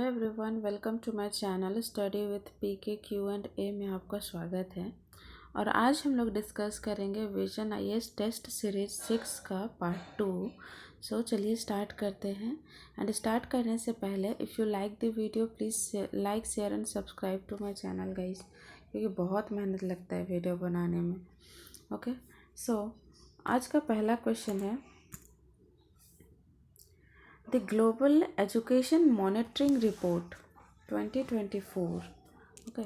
Everyone, welcome to my channel study with PK Q and A में आपका स्वागत है। और आज हम लोग डिस्कस करेंगे विजन आईएएस टेस्ट सीरीज 6 का पार्ट 2। सो चलिए स्टार्ट करते हैं। एंड स्टार्ट करने से पहले if you like the video please like share and subscribe to my channel guys, क्योंकि बहुत मेहनत लगता है वीडियो बनाने में। ओके, सो आज का पहला क्वेश्चन है The Global Education Monitoring Report 2024. Okay.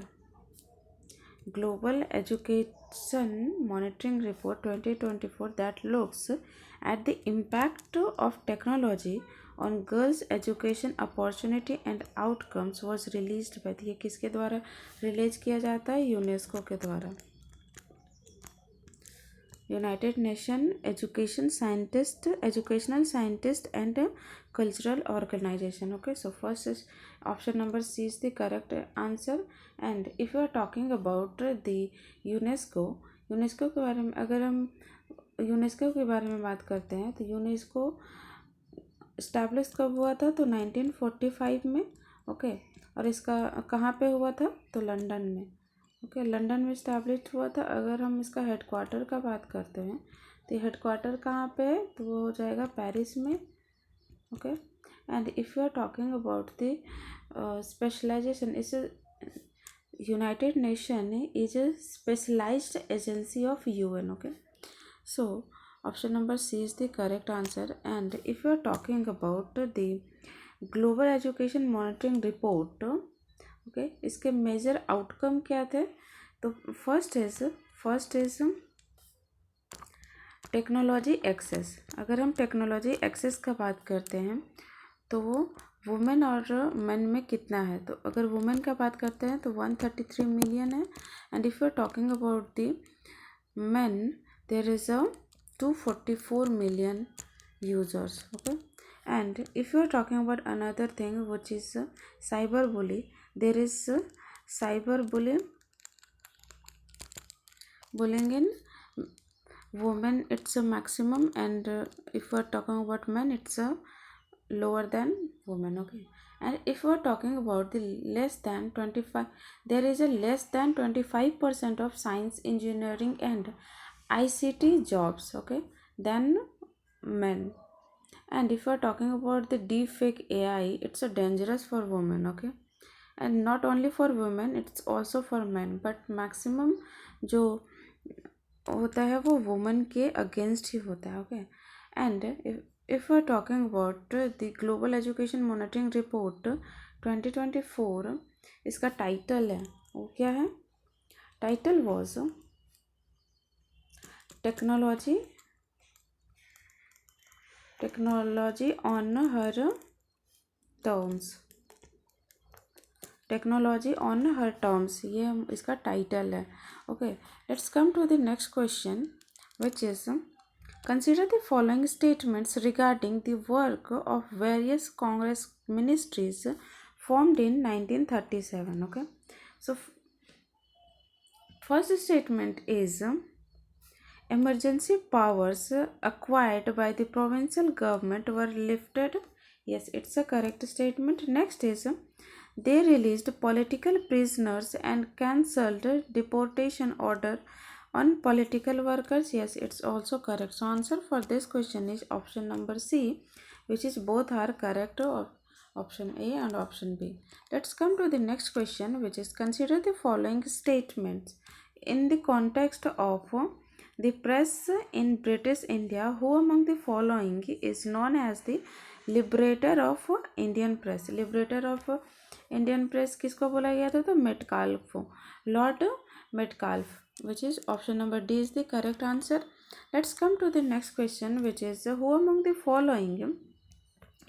Global Education Monitoring Report 2024 that looks at the impact of technology on girls' education opportunity and outcomes was released by ये किसके द्वारा रिलीज किया जाता है? यूनेस्को के द्वारा। United nation educational scientist and cultural organization. Okay, so first is option number C is the correct answer. And if you are talking about the UNESCO के बारे में, अगर हम यूनेस्को के बारे में बात करते हैं तो यूनेस्को इस्टेब्लिश कब हुआ था? तो 1945 में। ओके, और इसका कहाँ पे हुआ था? तो लंदन में। ओके, लंदन में इस्टेब्लिश हुआ था। अगर हम इसका हेडक्वार्टर का बात करते हैं तो हेडक्वार्टर कहाँ पे है? तो वो हो जाएगा पेरिस में। Okay, and if you are talking about the specialization, is United Nation is a specialized agency of UN. Okay, so option number C is the correct answer. And if you are talking about the Global Education Monitoring Report, okay, इसके major outcome क्या थे? तो first is technology access. अगर हम technology access का बात करते हैं तो वो वुमेन और मेन में कितना है? तो अगर वुमेन का बात करते हैं तो 133 मिलियन है। And if you are talking about the men, there is a 244 million users. Okay, and if you are talking about another thing which is cyber bully, there is cyber bullying in women, it's a maximum. And if we are talking about men, it's a lower than women. Okay, and if we are talking about the less than 25, there is a less than 25% of science, engineering and ICT jobs, okay, than men. And if we are talking about the deepfake AI, it's a dangerous for women. Okay, and not only for women, it's also for men, but maximum जो होता है वो women के against ही होता है। Okay, and if you are talking about the global education monitoring report 2024, इसका title है वो क्या है? Title was technology on her terms. Technology on her terms, ये इसका टाइटल है। Okay, let's come to the next question which is consider the following statements regarding the work of various Congress ministries formed in 1937. Okay, so first statement is emergency powers acquired by the provincial government were lifted. Yes, it's a correct statement. Next is they released political prisoners and cancelled deportation order on political workers. Yes, it's also correct. So answer for this question is option number C, which is both are correct, or option A and option B. Let's come to the next question, which is consider the following statements in the context of the press in British India. Who among the following is known as the liberator of Indian press? Liberator of Indian press किसको बोला गया था? तो Metcalfe, lord Metcalfe, which is option number D is the correct answer. Let's come to the next question which is who among the following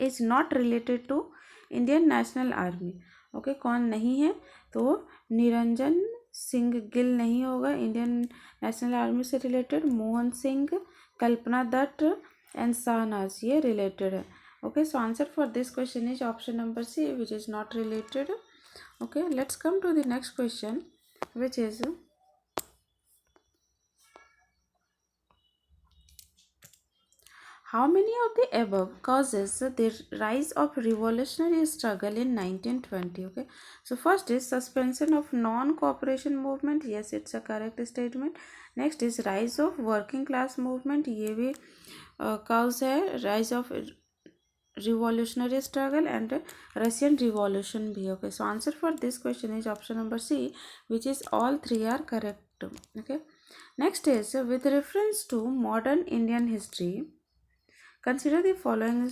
is not related to Indian national army. Okay, कौन नहीं है? तो निरंजन सिंह गिल नहीं होगा Indian national army से related. Mohan Singh, Kalpana Dutt and Shahnaz, ये related है. Okay, so answer for this question is option number C, which is not related. Okay, let's come to the next question, which is How many of the above causes the rise of revolutionary struggle in 1920? Okay, so first is suspension of non-cooperation movement. Yes, it's a correct statement. Next is rise of working class movement. ये भी cause है rise of revolutionary struggle and Russian revolution भी. Okay, so answer for this question is option number C, which is all three are correct. Okay, next is with reference to modern Indian history, consider the following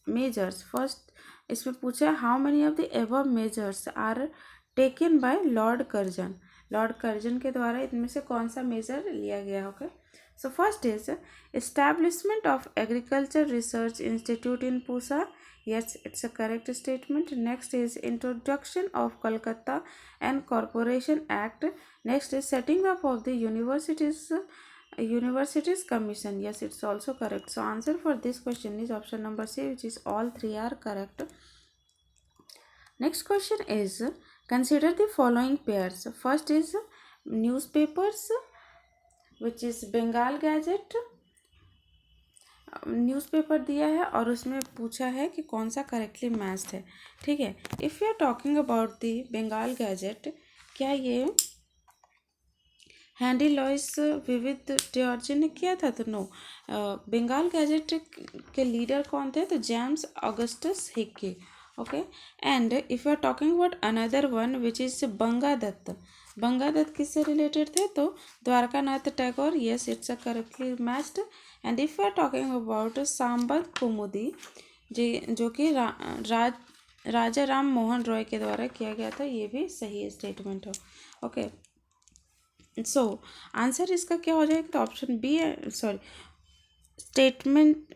measures. First इसमें पूछा how many of the above measures are taken by lord Curzon. Lord Curzon के द्वारा इनमें से कौन सा major लिया गया होगा. सो first is establishment of agriculture research institute in Pusa. Yes, it's a correct statement. Next is introduction of Kolkata and Corporation Act. Next is setting up of the universities commission. Yes, it's also correct. So answer for this question is option number C, which is all three are correct. Next question is consider the following pairs. First is newspapers, which is Bengal Gazette. Newspaper दिया है और उसमें पूछा है कि कौन सा correctly matched है. ठीक है, if you are talking about the Bengal gazette, क्या ये हैंडी लॉइस विविध जॉर्ज ने किया था? तो नो. बंगाल गैजेट के लीडर कौन थे? तो James Augustus Hicky. Okay, and if you are talking about another one which is Bangadutt. Bangadutt किससे रिलेटेड थे? तो Dwarkanath Tagore. Yes, it's a correctly matched. And if you are talking about Sambad Kaumudi, जो कि राजा राम मोहन रॉय के द्वारा किया गया था, ये भी सही स्टेटमेंट हो. ओके, सो आंसर इसका क्या हो जाएगा? तो ऑप्शन बी है. सॉरी, स्टेटमेंट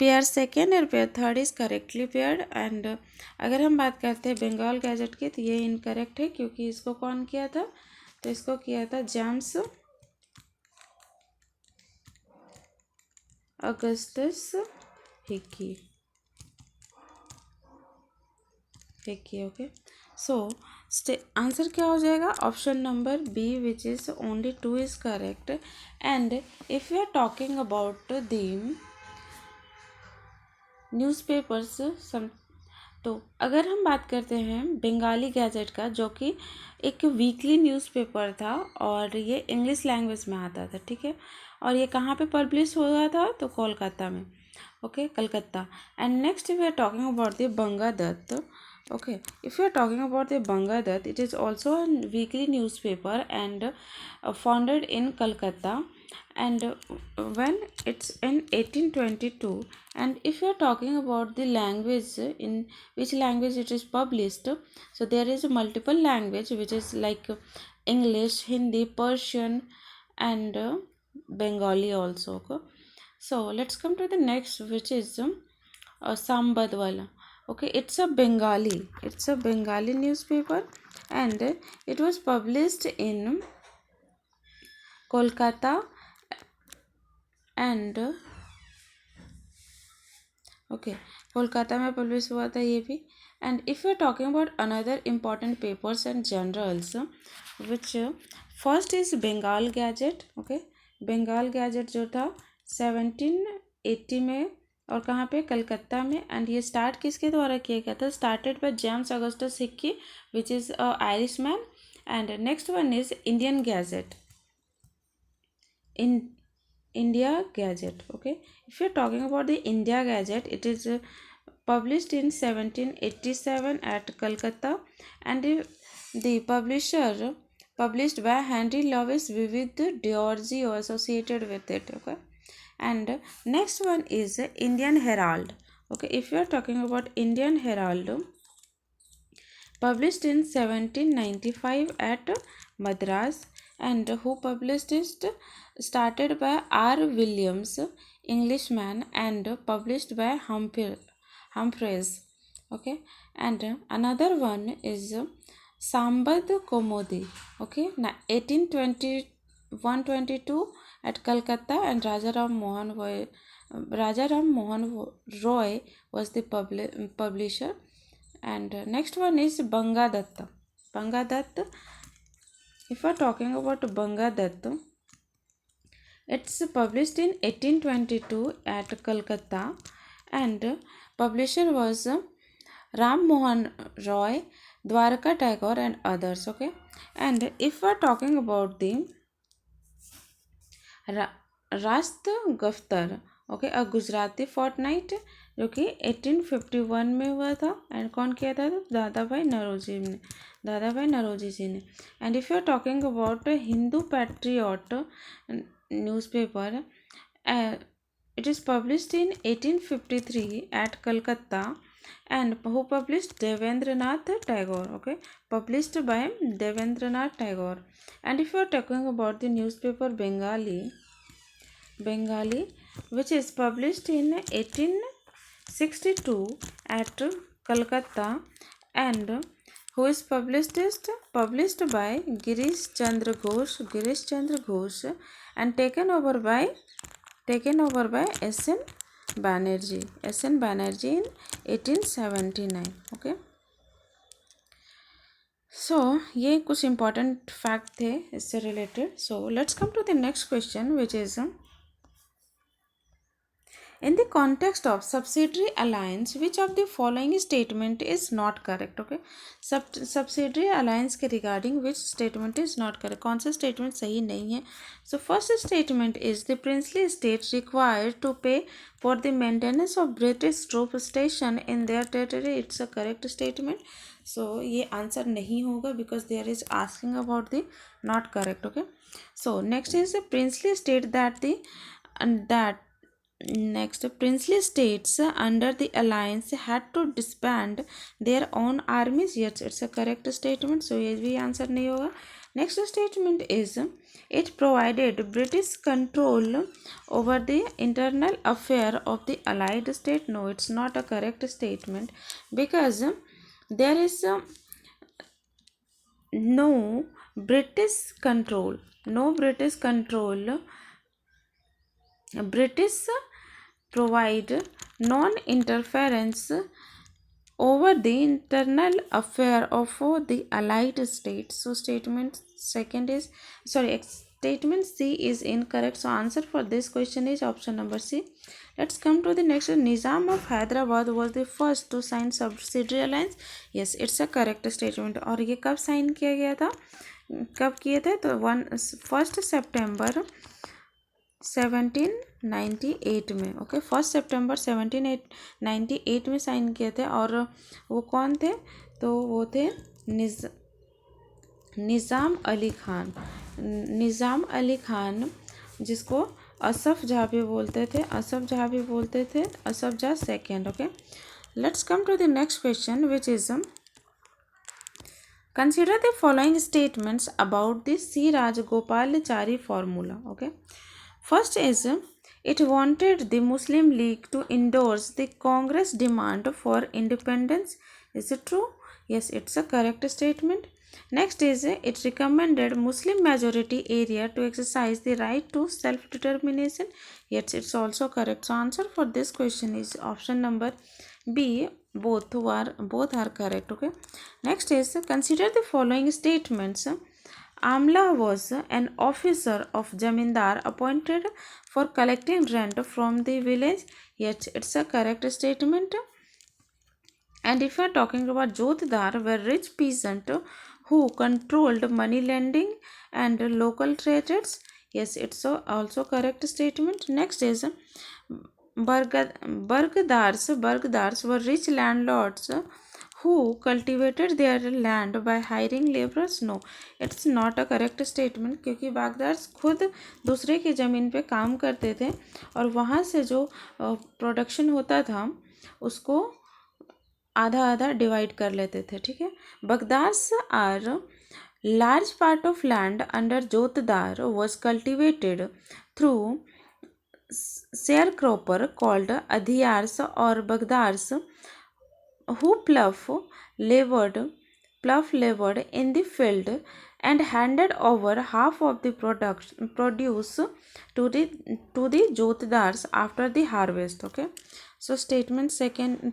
पेयर सेकेंड और pair third is correctly paired. And अगर हम बात करते हैं बंगाल गैजेट की, तो ये इनकरेक्ट है क्योंकि इसको कौन किया था? तो इसको किया था James Augustus Hicky. Okay, so answer क्या हो जाएगा? Option number B, which is only 2 is correct. And if you are talking about the newspapers, तो अगर हम बात करते हैं बंगाली गैजेट का, जो कि एक वीकली न्यूज़पेपर था और ये इंग्लिश लैंग्वेज में आता था. ठीक है, और ये कहाँ पे पब्लिश हुआ था? तो कोलकाता में. Okay, Calcutta. And next we are talking about the Bangadutt. Okay, if you are talking about the Bangadath, it is also a weekly newspaper and founded in Calcutta, and when it's in 1822. And if you are talking about the language, in which language it is published, so there is multiple language which is like English, Hindi, Persian, and Bengali also. Okay? So let's come to the next, which is Sambad wala. Okay, it's a Bengali newspaper, and it was published in Kolkata. And okay, Kolkata में publish हुआ था ये भी. And if you are talking about another important papers and journals, which first is Bengal gazette. Okay, Bengal gazette जो था 1780 में, और कहाँ पे? कलकत्ता में. एंड ये स्टार्ट किसके द्वारा किया गया था? Started by James Augustus Hickey, which is a Irish man. And next one is Indian gadget, in India Gazette. Okay, if you're talking about the India Gazette, it is published in 1787 at Calcutta, and the publisher published by Henry Louis Vivid Diorgio associated with it. Okay, and next one is Indian Herald. Okay, if you are talking about Indian Herald, published in 1795 at Madras, and who published it? Started by R. Williams, Englishman, and published by Humphreys. Okay, and another one is Sambad Komodi. Okay, 1821-22 at Calcutta, and Rajaram Mohan Roy was the publisher. And next one is Bangadatta. Bangadatta, if we are talking about Bangadatta, It's published in 1822 at Calcutta, and publisher was Ram Mohan Roy, Dwarka Tagore, and others. Okay, and if we're talking about the रास्त गफ्तर, okay, अ Gujarati Fortnite जो कि 1851 में हुआ था, and कौन किया था? तो दादा भाई नरोजी जी ने। And if you are talking about Hindu patriot newspaper, it is published in 1853 at Calcutta, and who published? Devendranath Tagore. Okay, published by Devendranath Tagore. And if you are talking about the newspaper Bengali, which is published in 1862 at Calcutta, and who is published by Girish Chandra Ghosh, and taken over by S.N. Banerjee in 1879. Okay, so ये कुछ important fact थे इससे रिलेटेड. So let's come to the next question, which is in the context of subsidiary alliance, which of the following statement is not correct? Okay, subsidiary alliance के regarding which statement is not correct? कौन सा statement सही नहीं है? So first statement is the princely states required to pay for the maintenance of British troop station in their territory. It's a correct statement. So ये answer नहीं होगा because there is asking about the not correct. Okay, so next is the princely state Next, princely states under the alliance had to disband their own armies. Yes, it's a correct statement. So ये भी answer नहीं होगा. Next statement is it provided British control over the internal affair of the allied state. No, it's not a correct statement because there is no British control. British provide non-interference over the internal affair of the allied states. So statement C is incorrect. So answer for this question is option number C. Let's come to the next. Nizam of Hyderabad was the first to sign subsidiary alliance. Yes, it's a correct statement. और ये कब sign किया गया था? कब किए थे? तो 1 सितंबर 1798 में. ओके, 1 सितंबर 1798 में साइन किए थे. और वो कौन थे? तो वो थे निज़ाम अली खान, जिसको असफ जहाँ भी बोलते थे, Asaf Jah second. Okay, let's come to the next question, which is consider the following statements about the C. Rajagopalachari formula. Okay, first is it wanted the Muslim League to endorse the Congress demand for independence. Is it true? Yes, it's a correct statement. Next is it recommended Muslim majority area to exercise the right to self-determination. Yes, it's also correct. So answer for this question is option number B. Both are correct. Okay, next is consider the following statements. Amla was an officer of Jamindar appointed for collecting rent from the village. Yes, it's a correct statement. And if you are talking about Jotdar, were rich peasant who controlled money lending and local traders. Yes, it's also correct statement. Next is Burgdars were rich landlords who cultivated their land by hiring laborers. No, it's not a correct statement, क्योंकि बागदार्स खुद दूसरे की ज़मीन पे काम करते थे और वहाँ से जो प्रोडक्शन होता था उसको आधा आधा डिवाइड कर लेते थे. ठीक है, Baghdad's are large part of land under Jotdar was cultivated through sharecropper called Adhiyars or Baghdars, who plough labored in the field and handed over half of the produce to the Jotdars after the harvest. Okay, so statement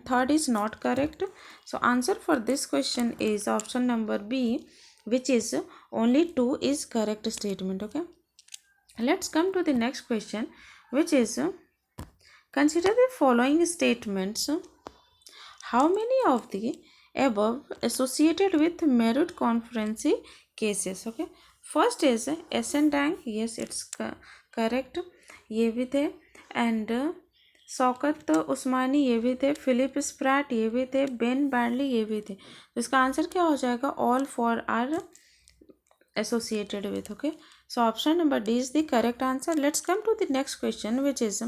third is not correct. So answer for this question is option number B, which is only 2 is correct statement. Okay, Let's come to the next question, which is consider the following statements. How many of the above associated with merit conference cases? Okay, first is SN Dang. Yes, it's correct. ये भी थे and Shaukat उस्मानी ये भी थे, Philip Sprat ये भी थे, Ben badly ये भी थे. तो इसका आंसर क्या हो जाएगा? All four are associated with. Okay, so option number D is the correct answer. Let's come to the next question, which is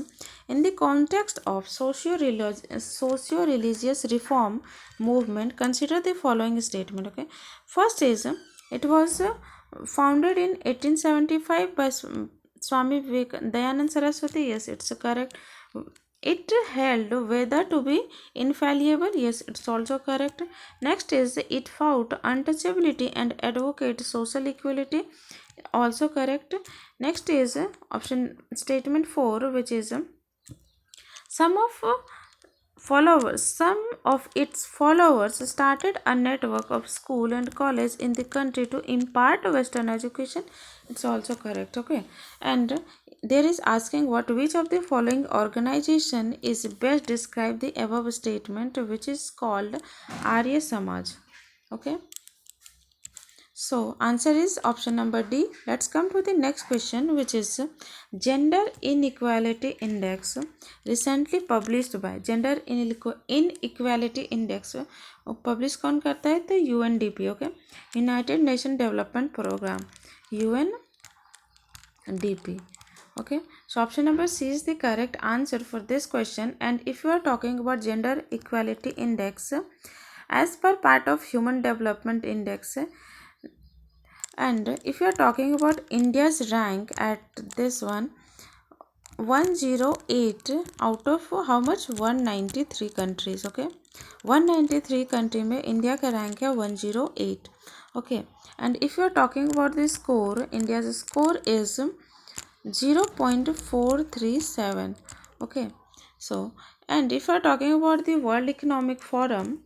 in the context of socio-religious reform movement, consider the following statement. Okay, first is it was founded in 1875 by Swami Dayanand Saraswati. Yes, it's correct. It held whether to be infallible. Yes, it's also correct. Next is it fought untouchability and advocate social equality. Also correct. Next is option statement 4, which is some of its followers started a network of school and college in the country to impart Western education. It's also correct. Okay, and there is asking which of the following organization is best describe the above statement, which is called Arya Samaj. Okay, so answer is option number D. Let's come to the next question, which is Gender Inequality Index, recently published by Gender Inequality Index. Publish कौन करता है? तो UNDP. Okay, united nation development programme, UNDP. Okay, so option number C is the correct answer for this question. And if you are talking about Gender Equality Index, as per part of Human Development Index, and if you are talking about India's rank at this one, 108 out of how much? 193 countries. Okay, 193 country में India का rank है 108. Okay, and if you are talking about the score, India's score is 0.437. Okay, so and if you are talking about the World Economic Forum,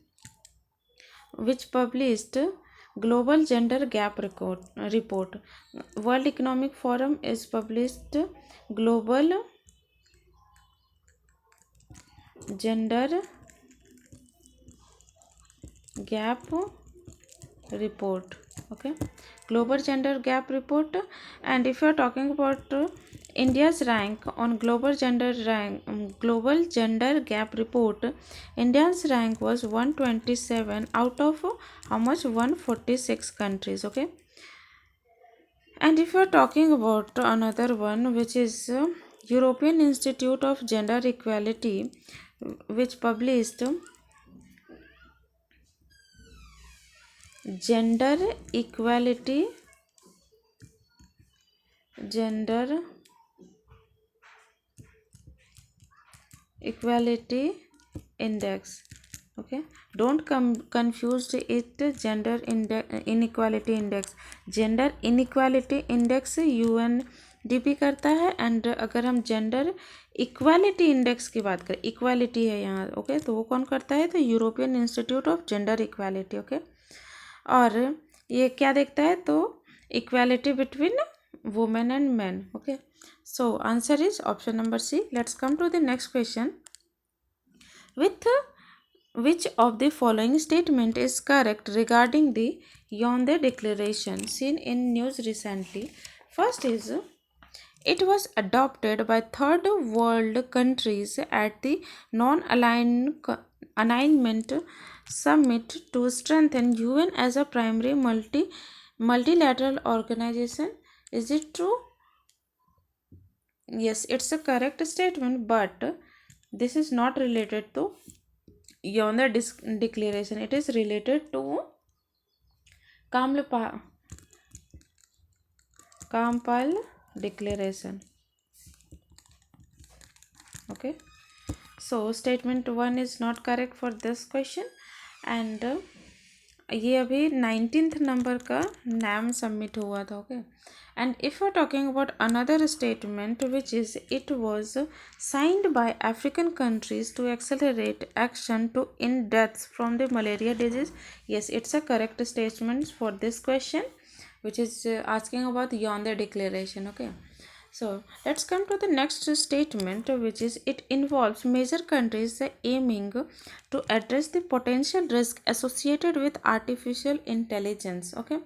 which published Global Gender Gap report. World Economic Forum is published Global Gender Gap report. Okay, Global Gender Gap report. And if you are talking about India's rank on Global Gender Gap report, India's rank was 127 out of how much? 146 countries. Okay, and if you are talking about another one, which is European Institute of Gender Equality, which published Gender Equality Index. Okay, don't confuse it. Gender Inequality Index. Gender Inequality Index UNDP करता है. And अगर हम gender equality index की बात करें, equality है यहाँ. Okay, तो वो कौन करता है? तो European institute of gender equality. Okay, और ये क्या देखता है? तो equality between women and man. Okay, so answer is option number C. Let's come to the next question. With which of the following statement is correct regarding the Yonde Declaration seen in news recently? First is it was adopted by third world countries at the non-alignment summit to strengthen UN as a primary multilateral organization. Is it true? Yes, it's a correct statement, but this is not related to Yonde Declaration. It is related to Kampala Declaration. Okay, so statement 1 is not correct for this question. And ये अभी 19th number का नाम submit हुआ था. Okay, and if we're talking about another statement, which is it was signed by African countries to accelerate action to end deaths from the malaria disease. Yes, it's a correct statement for this question, which is asking about Yonde Declaration. Okay, So let's come to the next statement, which is it involves major countries aiming to address the potential risk associated with artificial intelligence. Okay,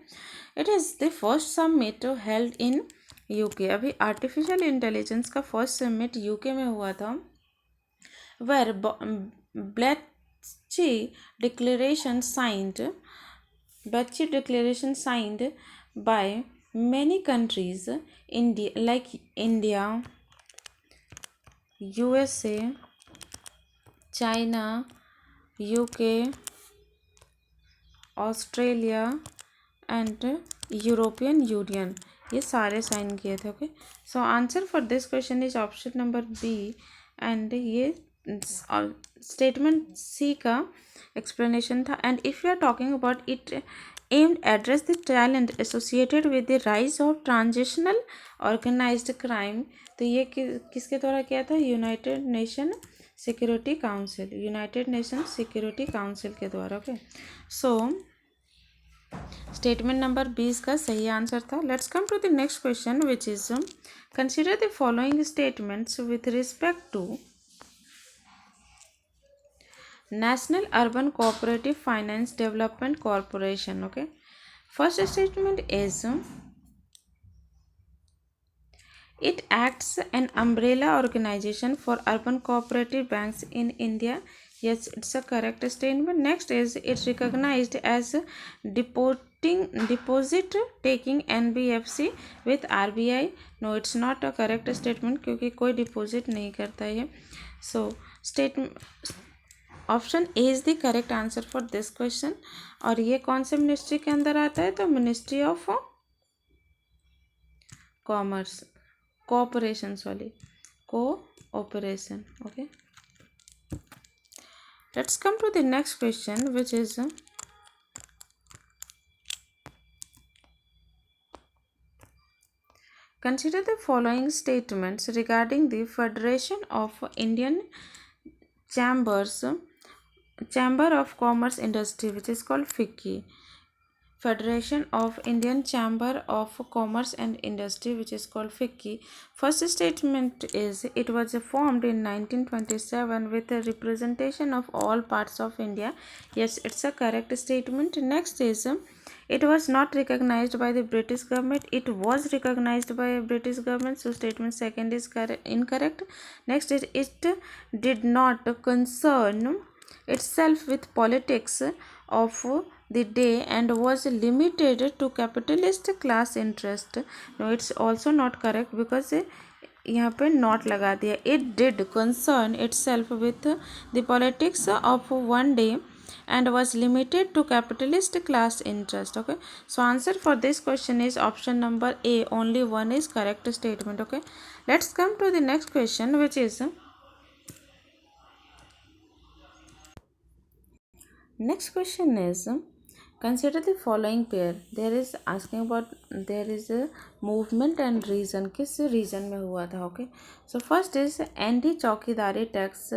it is the first summit held in UK. अभी artificial intelligence का first summit UK में हुआ था, where Bletchley declaration signed by many countries, India, USA, China, UK, Australia and European union, ये सारे sign किए थे. Okay, so answer for this question is option number B. And ये statement C का explanation था. And if you are talking about it aimed address the talent associated with the rise of transitional organised crime, तो ये किसके द्वारा किया था? United nation security council के द्वारा. ओके, सो स्टेटमेंट नंबर 20 का सही आंसर था. Let's come to the next question, which is consider the following statements with respect to national urban cooperative finance development corporation. Okay, first statement is it acts an umbrella organization for urban cooperative banks in India. Yes, it's a correct statement. Next is it's recognized as deposit taking NBFC with RBI. No, it's not a correct statement क्योंकि कोई deposit नहीं करता है. So statement option A is the correct answer for this question. और ये कौन से ministry के अंदर आता है? तो ministry of commerce, cooperation. Okay, let's come to the next question, which is consider the following statements regarding the Federation of Indian Chamber of Commerce Industry, which is called FICCI. Federation of Indian Chamber of Commerce and Industry, which is called FICCI. First statement is it was formed in 1927 with a representation of all parts of India. Yes, it's a correct statement. Next is it was not recognized by the British government. It was recognized by British government. So statement second is incorrect. Next is it did not concern itself with politics of the day and was limited to capitalist class interest. No, it's also not correct because यहाँ पे not लगा दिया. It did concern itself with the politics of one day and was limited to capitalist class interest. Okay, so answer for this question is option number A. Only one is correct statement. Okay, let's come to the next question, which is next question is consider the following pair. There is asking about there is a movement and reason. किस region में हुआ था? Okay, so first is anti chowkidari tax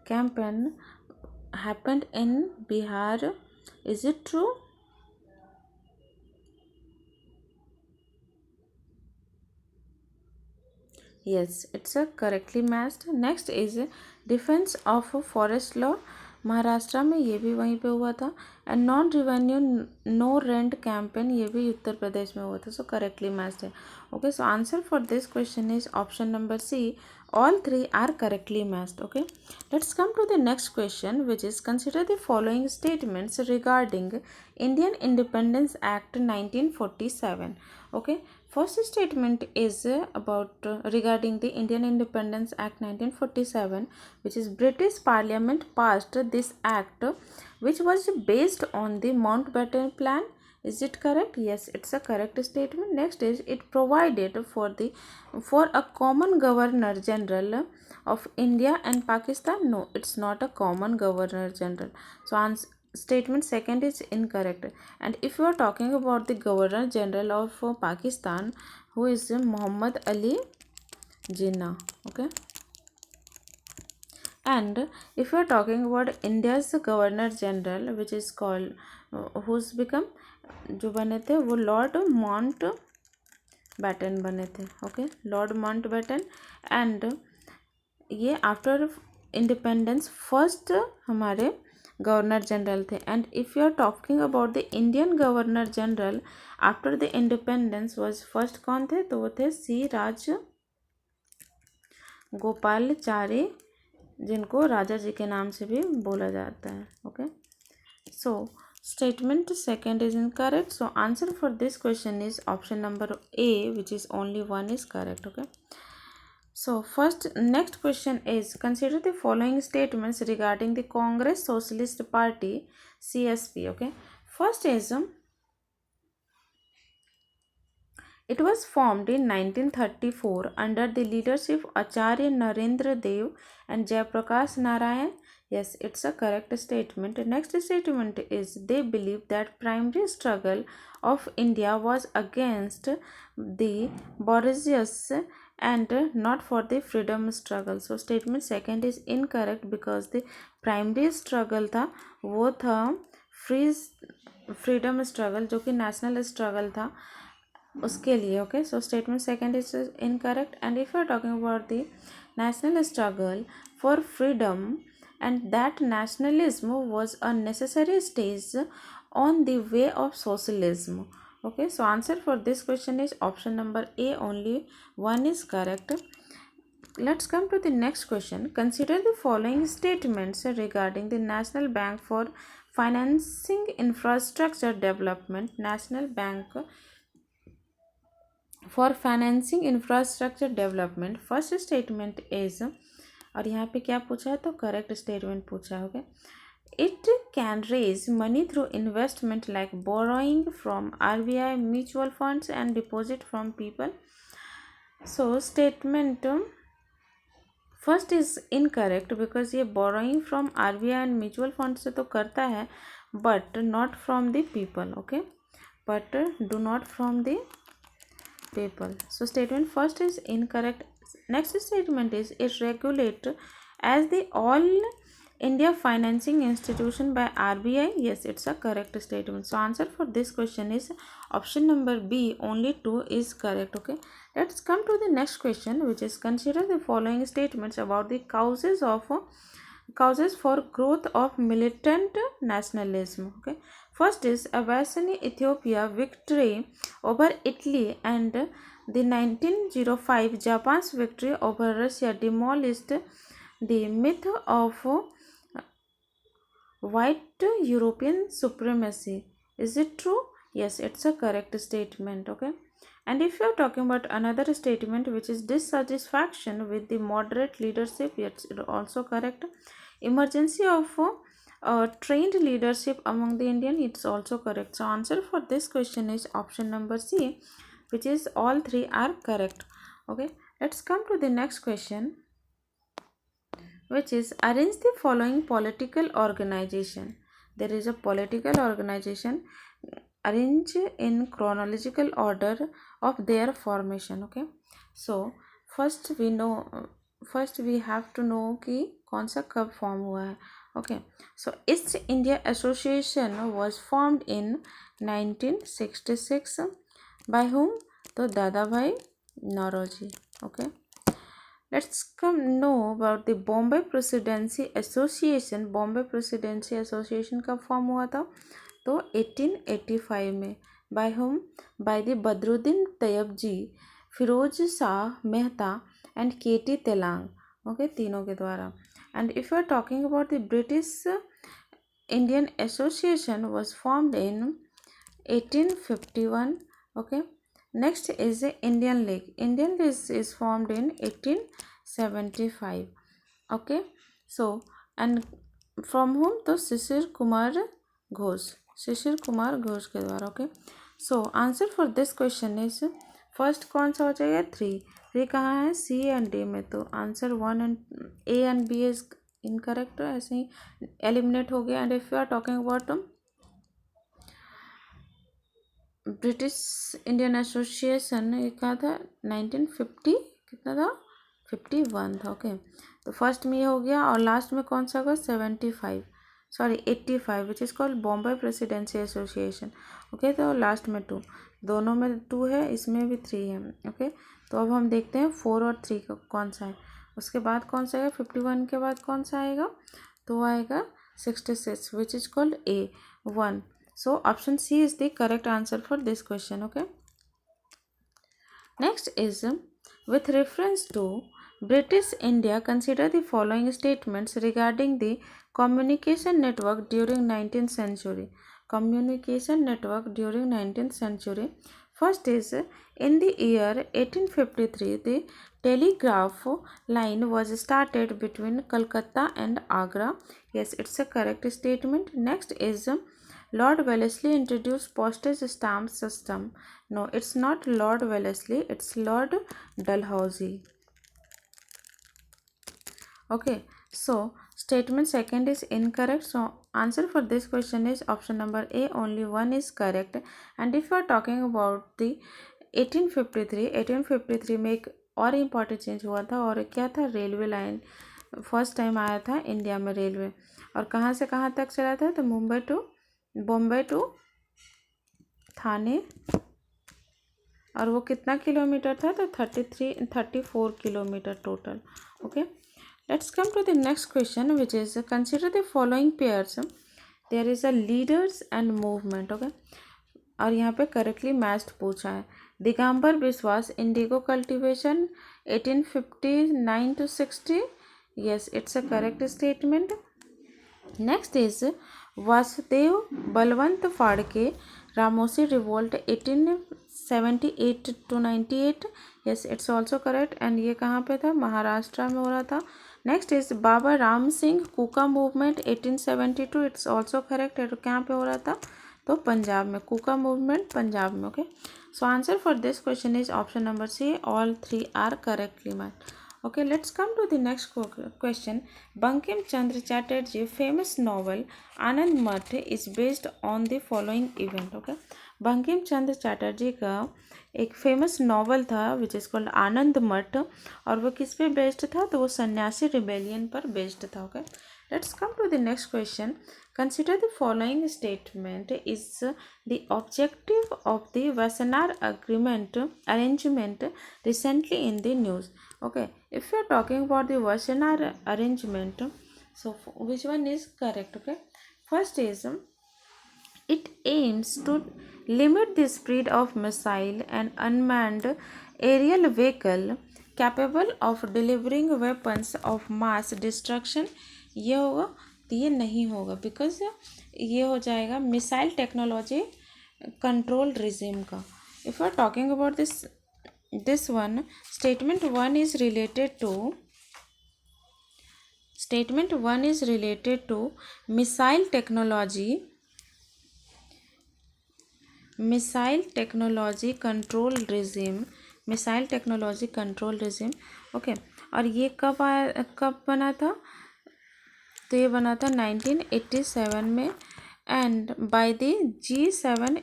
campaign happened in Bihar. Is it true? Yes, it's a correctly matched. Next is defense of forest law. Maharashtra में ये भी वहीं पे हुआ था. And non revenue no rent campaign, ये भी उत्तर प्रदेश में हुआ था. सो करेक्टली मैच्ड है. Okay, so answer for this question is option number C. All three are correctly matched. Okay, let's come to the next question, which is consider the following statements regarding Indian Independence Act 1947. Okay, first statement is about regarding the Indian Independence Act 1947, which is British Parliament passed this act, which was based on the Mountbatten Plan. Is it correct? Yes, it's a correct statement. Next is it provided for a common governor general of India and Pakistan. No, it's not a common governor general. So statement second is incorrect. And if you are talking about the governor general of Pakistan, who is Muhammad Ali Jinnah. Okay, and if you are talking about India's governor general, which is called who's become जो बने थे वो Lord Mountbatten बने थे, okay, lord Mountbatten. And ये after independence first हमारे governor general थे। And if you are talking about the Indian governor general after the independence was first कौन थे, तो वो थे सी राज गोपालचारी, जिनको राजा जी के नाम से भी बोला जाता है, okay. So statement second is incorrect, so answer for this question is option number A, which is only one is correct, okay. So first, next question is, consider the following statements regarding the Congress Socialist Party, CSP, okay. First is, it was formed in 1934 under the leadership of Acharya Narendra Dev and Jayaprakash Narayan. Yes, it's a correct statement. Next statement is, they believe that primary struggle of India was against the bourgeoisie and not for the freedom struggle. So statement second is incorrect because the primary struggle था वो था freedom struggle, जो कि national struggle था उसके लिए, okay. So statement second is incorrect. And if you are talking about the national struggle for freedom and that nationalism was a necessary stage on the way of socialism, okay. So answer for this question is option number A, only one is correct. Let's come to the next question. Consider the following statements regarding the National Bank for financing infrastructure development. National Bank for financing infrastructure development. First statement is, और यहाँ पे क्या पूछा है, तो correct statement पूछा होगा, it can raise money through investment like borrowing from RBI, mutual funds and deposit from people. So statement first is incorrect because ये borrowing from RBI and mutual fund से तो करता है, but not from the people, okay, but do not from the people. So statement first is incorrect. Next statement is, it regulate as the all India financing institution by RBI. Yes, it's a correct statement. So answer for this question is option number B, only 2 is correct, okay. Let's come to the next question, which is, consider the following statements about the causes for growth of militant nationalism, okay. First is, Abyssinia Ethiopia victory over Italy and the 1905 Japan's victory over Russia demolished the myth of white European supremacy. Is it true? Yes, it's a correct statement, okay. And if you are talking about another statement, which is dissatisfaction with the moderate leadership, it's also correct. Emergency of trained leadership among the Indian, it's also correct. So answer for this question is option number C, which is all three are correct, okay. Let's come to the next question, which is, arrange the following political organization. There is a political organization, arrange in chronological order of their formation, okay. So first we have to know कि कौन सा कब form हुआ है, okay. So east India association was formed in 1966 by whom, तो दादा भाई Naoroji, okay. Let's come know about the Bombay Presidency Association. Bombay Presidency Association कब फॉर्म हुआ था, तो 1885 में। By whom, by the Badruddin Tyabji, Firoz Shah Mehta and KT Telang, okay, तीनों के द्वारा। And if you are talking about the British Indian Association was formed in 1851, okay. Next is Indian League. Indian League is formed in 1875, okay. So and from whom, तो शिशिर कुमार घोष के द्वारा, okay. So answer for this question is, first कौन सा हो जाएगा, 3 कहाँ है, C and D में, तो answer 1 and A and B is incorrect, ऐसे ही एलिमिनेट हो गया। And if you are talking about British Indian association, ये कहा था 1950, कितना था, 51 था, ओके। तो फर्स्ट में ये हो गया, और लास्ट में कौन सा होगा, 75, sorry 85 which is called Bombay presidency association. Okay, तो लास्ट में 2, दोनों में 2 है, इसमें भी 3 है। ओके, तो अब हम देखते हैं 4 और 3 का कौन सा है। उसके बाद कौन सा आएगा, 51 के बाद कौन सा आएगा, तो आएगा 66 which is called A1। So option C is the correct answer for this question. Okay, next is with reference to British India, consider the following statements regarding the communication network during 19th century. Communication network during 19th century. First is in the year 1853, the telegraph line was started between Calcutta and Agra. Yes, it's a correct statement. Next is Lord Wellesley introduced postage stamp system. No, it's not Lord Wellesley, it's Lord Dalhousie. Okay, so statement second is incorrect. So answer for this question is option number A, only one is correct. And if you are talking about the 1853 में एक और important change हुआ था, और क्या था, railway line first time आया था इंडिया में रेलवे, और कहाँ से कहाँ तक चला था, तो बॉम्बे टू थाने, और वो कितना किलोमीटर था, तो 34 kilometre total. Okay, let's come to the next question which is consider the following pairs, there is a leaders and movement. Okay, और यहाँ पे करेक्टली मैच्ड पूछा है। Digambar Biswas indigo cultivation 1859 to 60, yes, it's a correct statement. Next is Vasudev Balwant Phadke Ramoshi revolt 1878 to 98, yes, it's also correct, and ये कहाँ पे था, महाराष्ट्र में हो रहा था। Next is Baba Ram Singh Kuka movement 1872, it's also correct, कहाँ पे हो रहा था, तो पंजाब में, कुका मूवमेंट पंजाब में। Okay, so answer for this question is option number C, all 3 are correctly match. Okay, let's come to the next question. Bankim Chandra Chatterjee famous novel Anand Math is based on the following event. Okay, Bankim Chandra Chatterjee का एक famous novel था विच is called आनंद मठ, और वो किस पे based था, तो वो सन्यासी रिबेलियन पर बेस्ड था। Okay, let's come to the next question. Consider the following statement is the objective of the Wassenaar arrangement recently in the news. Okay, if you are talking about the Wassenaar arrangement, so which one is correct? Okay, first is it aims to limit the spread of missile and unmanned aerial vehicle capable of delivering weapons of mass destruction. ये होगा, तो ये नहीं होगा, because ये हो जाएगा missile technology control regime का। If you are talking about this one, statement 1 is related to missile technology control regime. Okay, और ये कब बना था, तो ये बना था 1987 में, and by the G7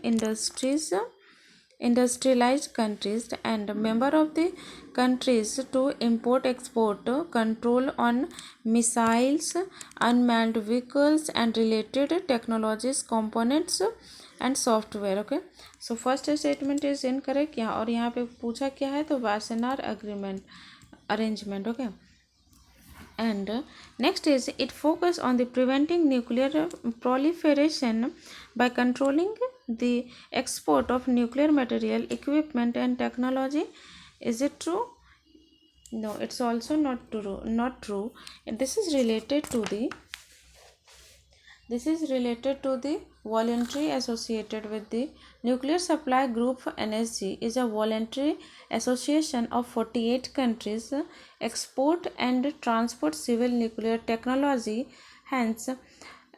industrialized countries and member of the countries to import export control on missiles, unmanned vehicles and related technologies, components and software. Okay, so first statement is incorrect यहाँ, और यहाँ पे पूछा क्या है, तो Wassenaar arrangement. Okay, and next is it focus on the preventing nuclear proliferation by controlling the export of nuclear material, equipment and technology. Is it true? No, it's also not true. And this is related to the voluntary associated with the Nuclear Supply Group. NSG is a voluntary association of 48 countries export and transport civil nuclear technology. Hence,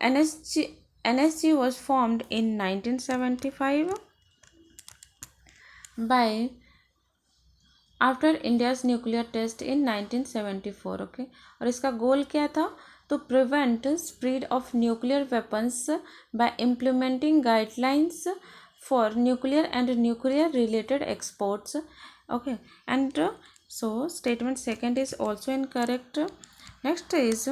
NSG was formed in 1975 by after India's nuclear test in 1974. Okay, और इसका गोल क्या था, to prevent spread of nuclear weapons by implementing guidelines for nuclear and nuclear related exports. Okay, and so statement second is also incorrect. Next is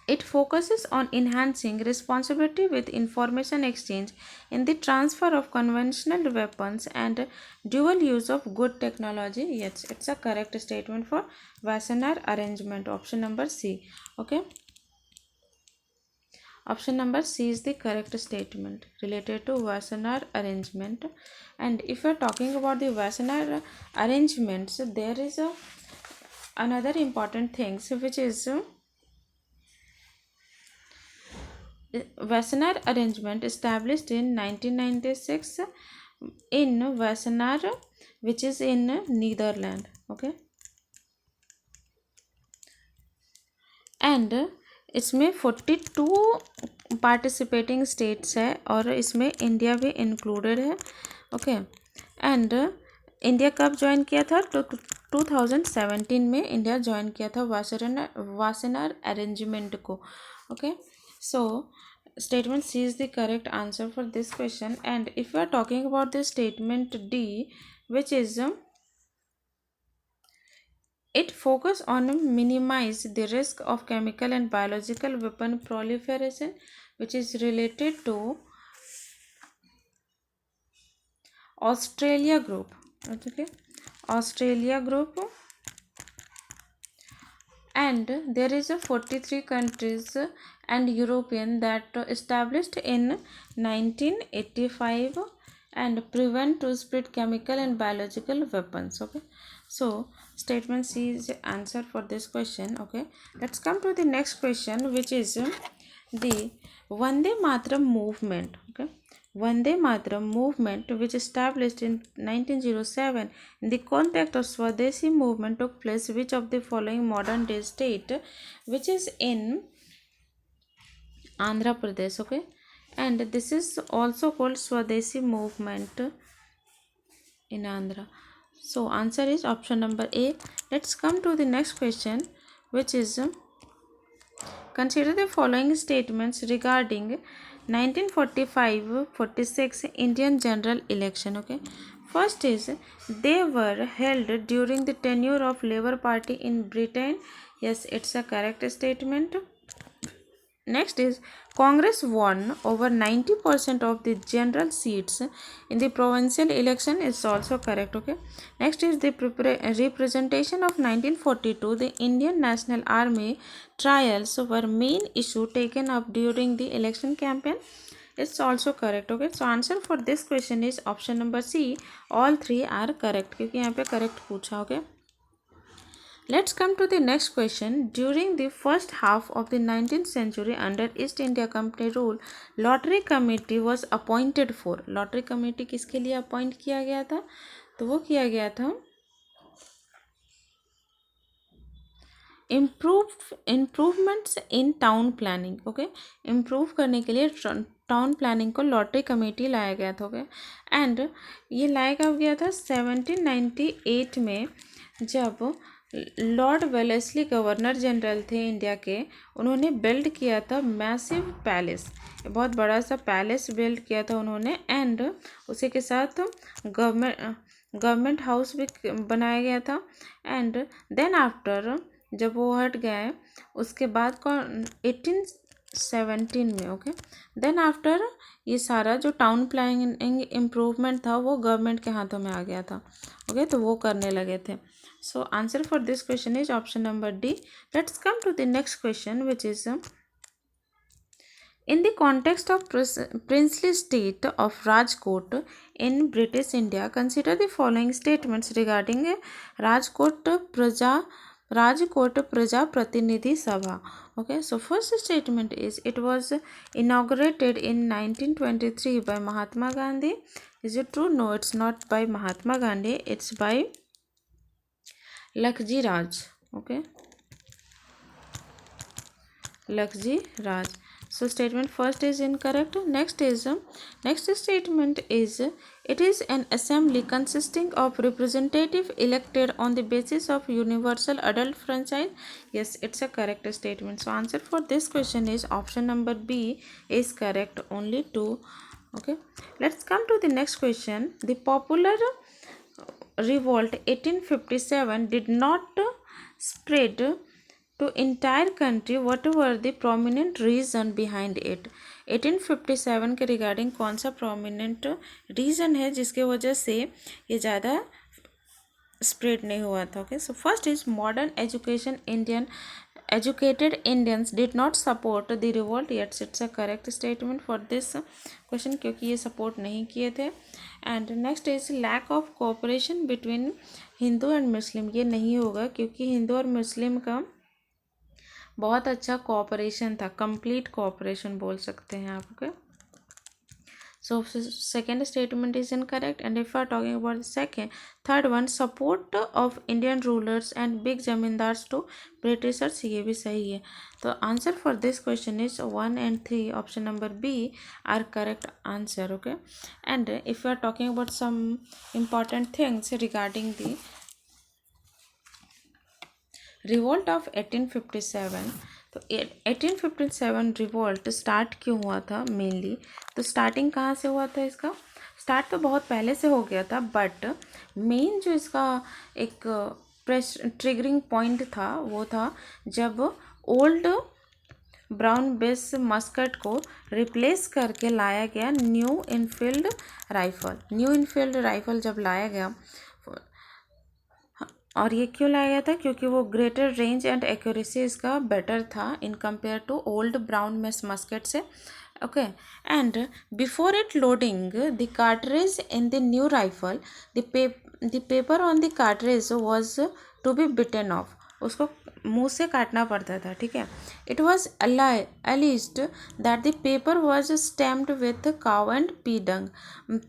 It focuses on enhancing responsibility with information exchange in the transfer of conventional weapons and dual use of good technology. Yes, it's a correct statement for Wassenaar Arrangement. Option number C. Okay. Option number C is the correct statement related to Wassenaar Arrangement. And if you are talking about the Wassenaar arrangements, there is another important things which is Wassenaar Arrangement established in 1996 in Wassenaar, which is in Netherlands. Okay, and इसमें 42 participating states है और इसमें India भी included है. Okay, and India कब join किया था? तो 2017 में इंडिया ज्वाइन किया था वासेनार अरेंजमेंट को. Okay, so statement C is the correct answer for this question. And if we are talking about the statement D, which is it focus on minimize the risk of chemical and biological weapon proliferation, which is related to Australia group. Okay, Australia group, and there is a 43 countries and European that established in 1985 and prevent to spread chemical and biological weapons. Okay, so statement C is the answer for this question. Okay, let's come to the next question, which is the Vande Mataram movement. Okay, Vande Mataram movement, which established in 1907 in the context of Swadeshi movement, took place which of the following modern day state, which is in Andhra Pradesh. Okay, and this is also called Swadeshi movement in Andhra. So answer is option number A. Let's come to the next question, which is consider the following statements regarding 1945-46 Indian general election. Okay, first is they were held during the tenure of Labour Party in Britain. Yes, it's a correct statement. Next is Congress won over 90% of the general seats in the provincial election. Is also correct. Okay, next is the representation of 1942. The Indian National Army trials were main issue taken up during the election campaign. It's also correct. Okay, so answer for this question is option number C. All three are correct क्योंकि यहाँ पे correct पूछा. Okay, let's come to the next question. During the first half of the 19th century, under East India Company rule, lottery committee was appointed for. Lottery committee किसके लिए appoint किया गया था? तो वो किया गया था improvements in town planning. Okay, improve करने के लिए टाउन प्लानिंग को लॉटरी कमेटी लाया गया था. ओके, एंड ये लाया कब गया था? 1798 में, जब लॉर्ड वेलेस्ली गवर्नर जनरल थे इंडिया के. उन्होंने बिल्ड किया था मैसिव पैलेस, बहुत बड़ा सा पैलेस बिल्ड किया था उन्होंने. एंड उसी के साथ गवर्नमेंट हाउस भी बनाया गया था. एंड देन आफ्टर जब वो हट गए उसके बाद 1817 में. ओके, देन आफ्टर ये सारा जो टाउन प्लानिंग इम्प्रूवमेंट था वो गवर्नमेंट के हाथों में आ गया था. ओके, तो वो करने लगे थे. So answer for this question is option number D. Let's come to the next question, which is in the context of princely state of Rajkot in British India, consider the following statements regarding Rajkot Praja Pratinidhi Sabha. Okay, so first statement is it was inaugurated in 1923 by Mahatma Gandhi. Is it true? No, it's not by Mahatma Gandhi. It's by Lakshji Raj. Okay, Lakshji Raj. So statement first is incorrect. Next statement is it is an assembly consisting of representative elected on the basis of universal adult franchise. Yes, it's a correct statement. So answer for this question is option number B is correct. Only two. Okay, let's come to the next question. The popular revolt 1857 did not spread to entire country, what were the prominent reason behind it? 1857 के regarding कौन सा prominent reason है जिसके वजह से ये ज़्यादा spread नहीं हुआ था? Okay, so first is modern education Indian educated Indians did not support the revolt. Yet it's a correct statement for this question क्योंकि ये support नहीं किए थे. And next is lack of cooperation between Hindu and मुस्लिम. ये नहीं होगा क्योंकि हिंदू और मुस्लिम का बहुत अच्छा कोऑपरेशन था, कंप्लीट कोऑपरेशन बोल सकते हैं आप. Okay, so second statement is incorrect. And if we are talking about the third one, support of Indian rulers and big zamindars to Britishers, ये भी सही है. तो answer for this question is 1 and 3, option number B are correct answer. Okay, and if we are talking about some important things regarding the revolt of 1857, तो 1857 revolt start क्यों हुआ था mainly? तो स्टार्टिंग कहाँ से हुआ था इसका? स्टार्ट तो बहुत पहले से हो गया था, बट मेन जो इसका एक ट्रिगरिंग पॉइंट था वो था जब ओल्ड ब्राउन बेस मस्कट को रिप्लेस करके लाया गया new Enfield rifle. New Enfield rifle जब लाया गया, और ये क्यों लाया गया था? क्योंकि वो ग्रेटर रेंज एंड एक्यूरेसी इसका बेटर था in compare to old Brown Bess musket से. Okay, and before it loading the cartridge in the new rifle, the paper on the cartridge was to be bitten off. उसको मुंह से काटना पड़ता था. ठीक है, it was alleged that the paper was stamped with cow and pig dung,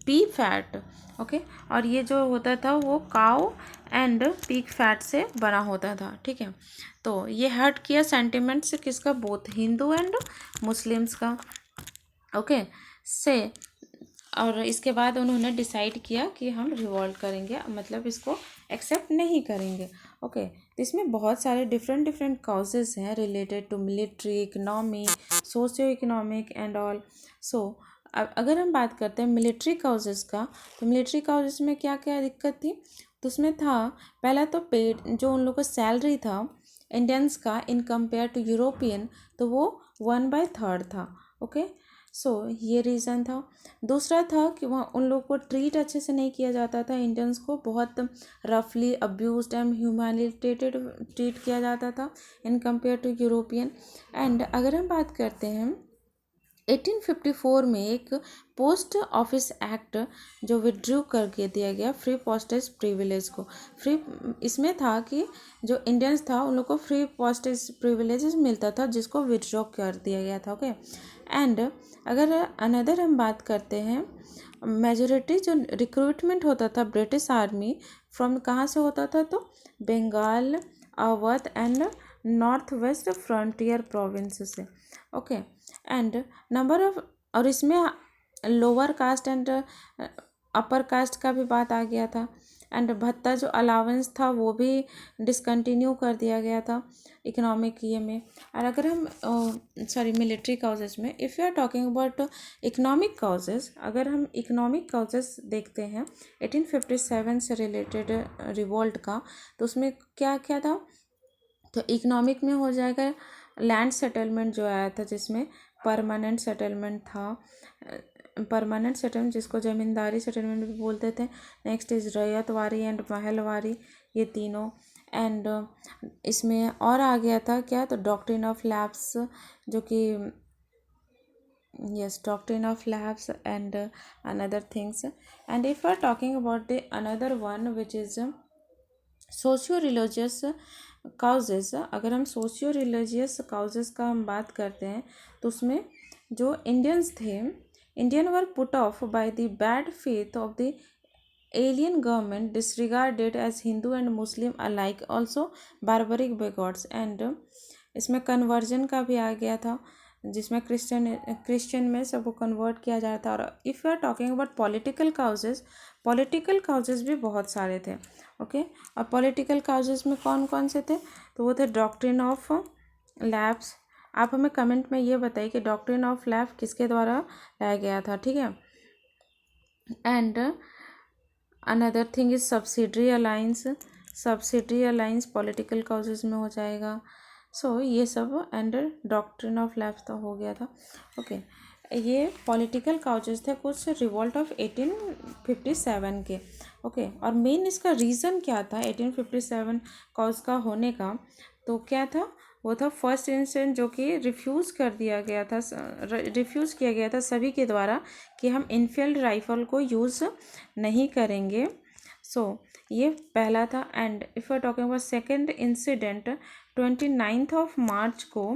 pig fat. Okay, और ये जो होता था वो काउ एंड पीक फैट से बना होता था. ठीक है, तो ये हर्ट किया सेंटिमेंट्स किसका? बोथ हिंदू एंड मुस्लिम्स का. ओके, से और इसके बाद उन्होंने डिसाइड किया कि हम रिवॉल्ट करेंगे, मतलब इसको एक्सेप्ट नहीं करेंगे. ओके, तो इसमें बहुत सारे डिफरेंट कॉजेज हैं related to military, economy, socio economic and all. So अगर हम बात करते हैं मिलिट्री काउजेज़ का, तो मिलिट्री काउजेज़ में क्या क्या दिक्कत थी? तो उसमें था पहला तो पेड, जो उन लोगों का सैलरी था इंडियंस का इन कंपेयर टू यूरोपियन, तो वो 1/3 था. ओके, सो ये रीज़न था. दूसरा था कि वहाँ उन लोगों को ट्रीट अच्छे से नहीं किया जाता था. इंडियंस को बहुत रफली अब्यूज्ड एंड ह्यूमैनिटेटेड ट्रीट किया जाता था in compare to European. And अगर हम बात करते हैं 1854 में एक पोस्ट ऑफिस एक्ट जो विड्रू करके दिया गया फ्री पोस्टेज प्रिविलेज को. फ्री इसमें था कि जो इंडियंस था उन लोग को फ्री पोस्टेज प्रिविलेजेस मिलता था जिसको विड्रॉ कर दिया गया था. ओके, एंड अगर अनदर हम बात करते हैं, मेजोरिटी जो रिक्रूटमेंट होता था ब्रिटिश आर्मी फ्रॉम कहाँ से होता था? तो Bengal, Awadh and north west frontier province से. ओके, एंड नंबर ऑफ, और इसमें lower caste and upper caste का भी बात आ गया था. एंड भत्ता जो अलावेंस था वो भी डिसकंटिन्यू कर दिया गया था इकोनॉमिक ये में. और अगर हम मिलिट्री काउजेज़ में, if you are talking about economic causes, अगर हम इकोनॉमिक काउजेज़ देखते हैं 1857 से रिलेटेड रिवोल्ट का, तो उसमें क्या क्या था? तो इकोनॉमिक में हो जाएगा लैंड सेटलमेंट जो आया था, जिसमें परमानेंट सेटलमेंट था. परमानेंट सेटलमेंट जिसको ज़मींदारी सेटलमेंट भी बोलते थे. Next is ryotwari and Mahalwari, ये तीनों. एंड इसमें और आ गया था क्या? तो डॉक्ट्रिन ऑफ लैप्स, जो कि yes, doctrine of lapse and another things. And if we are talking about the another one which is socio religious causes, अगर हम सोशियो रिलीजियस काउजेज़ का हम बात करते हैं तो उसमें जो इंडियंस थे, Indian were put off by the bad faith of the alien government, disregarded as Hindu and Muslim alike, also barbaric bigots. And इसमें कन्वर्जन का भी आ गया था जिसमें क्रिश्चियन में सबको कन्वर्ट किया जाता. और if you are talking about political causes भी बहुत सारे थे. ओके, और पॉलिटिकल काउजेज़ में कौन कौन से थे? तो वो थे डॉक्ट्रिन ऑफ लैप्स. आप हमें कमेंट में ये बताइए कि डॉक्ट्रिन ऑफ लैप किसके द्वारा लाया गया था. ठीक है, and another thing is subsidiary alliance. Subsidiary alliance political causes में हो जाएगा. सो ये सब एंड डॉक्ट्रिन ऑफ लैब्स तो हो गया था। ओके, ये पॉलिटिकल काउजेस थे कुछ रिवॉल्ट ऑफ 1857 के। ओके, और मेन इसका रीज़न क्या था 1857 कॉज का होने का? तो क्या था वो था फर्स्ट इंसिडेंट जो कि रिफ्यूज़ कर दिया गया था, रिफ्यूज़ किया गया था सभी के द्वारा कि हम इनफील्ड राइफल को यूज़ नहीं करेंगे। सो ये पहला था। And if are talking about second incident 29 of March को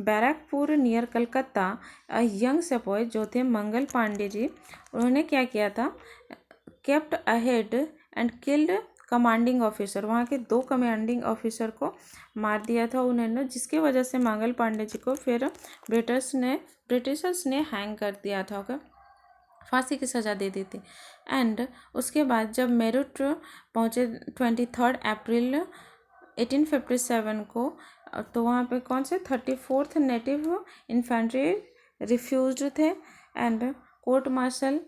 Barrackpore near Calcutta young sepoy जो थे मंगल पांडे जी, उन्होंने क्या किया था, kept ahead and killed commanding officer, वहाँ के 2 कमांडिंग ऑफिसर को मार दिया था उन्होंने, जिसकी वजह से मंगल पांडे जी को फिर ब्रिटिशर्स ने हैंग कर दिया था। ओके, फांसी की सज़ा दे दी थी। एंड उसके बाद जब मेरठ पहुँचे 23 अप्रैल 1857 को, तो वहाँ पे कौन से 34th नेटिव इन्फेंट्री रिफ्यूज्ड थे एंड कोर्ट मार्शल,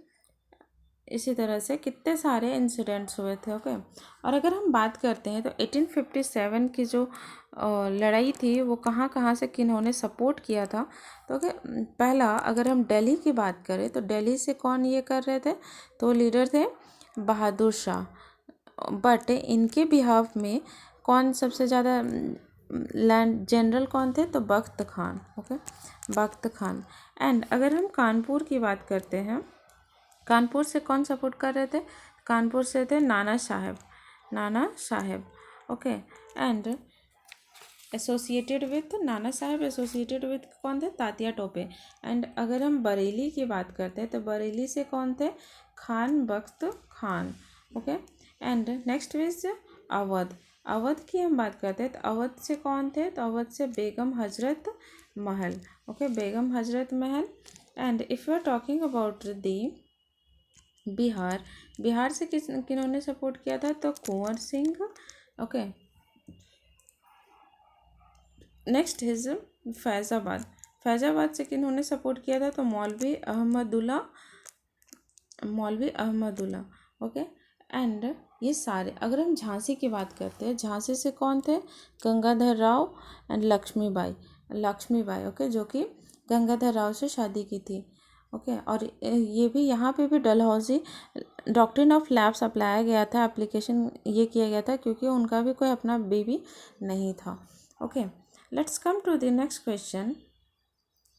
इसी तरह से कितने सारे इंसिडेंट्स हुए थे। ओके, और अगर हम बात करते हैं तो 1857 की जो लड़ाई थी वो कहाँ कहाँ से किन्होंने सपोर्ट किया था? तो ओके, पहला अगर हम दिल्ली की बात करें तो दिल्ली से कौन ये कर रहे थे? तो लीडर थे बहादुर शाह, बट इनके बिहाफ में कौन सबसे ज़्यादा लैंड जनरल कौन थे? तो बख्त खान। ओके, बख्त खान। एंड अगर हम कानपुर की बात करते हैं, कानपुर से कौन सपोर्ट कर रहे थे? कानपुर से थे Nana Saheb, Nana Saheb. Okay, and associated with Nana Saheb associated with कौन थे? तात्या टोपे। एंड अगर हम बरेली की बात करते हैं तो बरेली से कौन थे? Khan Bakht Khan. Okay, and next is Awadh. Awadh की हम बात करते हैं तो अवध से कौन थे? तो अवध से बेगम हजरत महल। Okay, Begum Hazrat Mahal. And if you are talking about the Bihar, Bihar से किन्होंने सपोर्ट किया था? तो Kunwar Singh. Okay, next is Faizabad. Faizabad से किन्होंने सपोर्ट किया था? तो मौलवी अहमदुल्ला, मौलवी अहमदुल्ला। ओके, एंड ये सारे, अगर हम झांसी की बात करते हैं, झांसी से कौन थे? गंगाधर राव एंड लक्ष्मीबाई, लक्ष्मीबाई। ओके, जो कि गंगाधर राव से शादी की थी। ओके, और ये भी यहाँ पे भी डलहौजी डॉक्ट्रिन ऑफ लैब्स अप्लाया गया था, एप्लीकेशन ये किया गया था क्योंकि उनका भी कोई अपना बेबी नहीं था। Okay, let's come to the next question.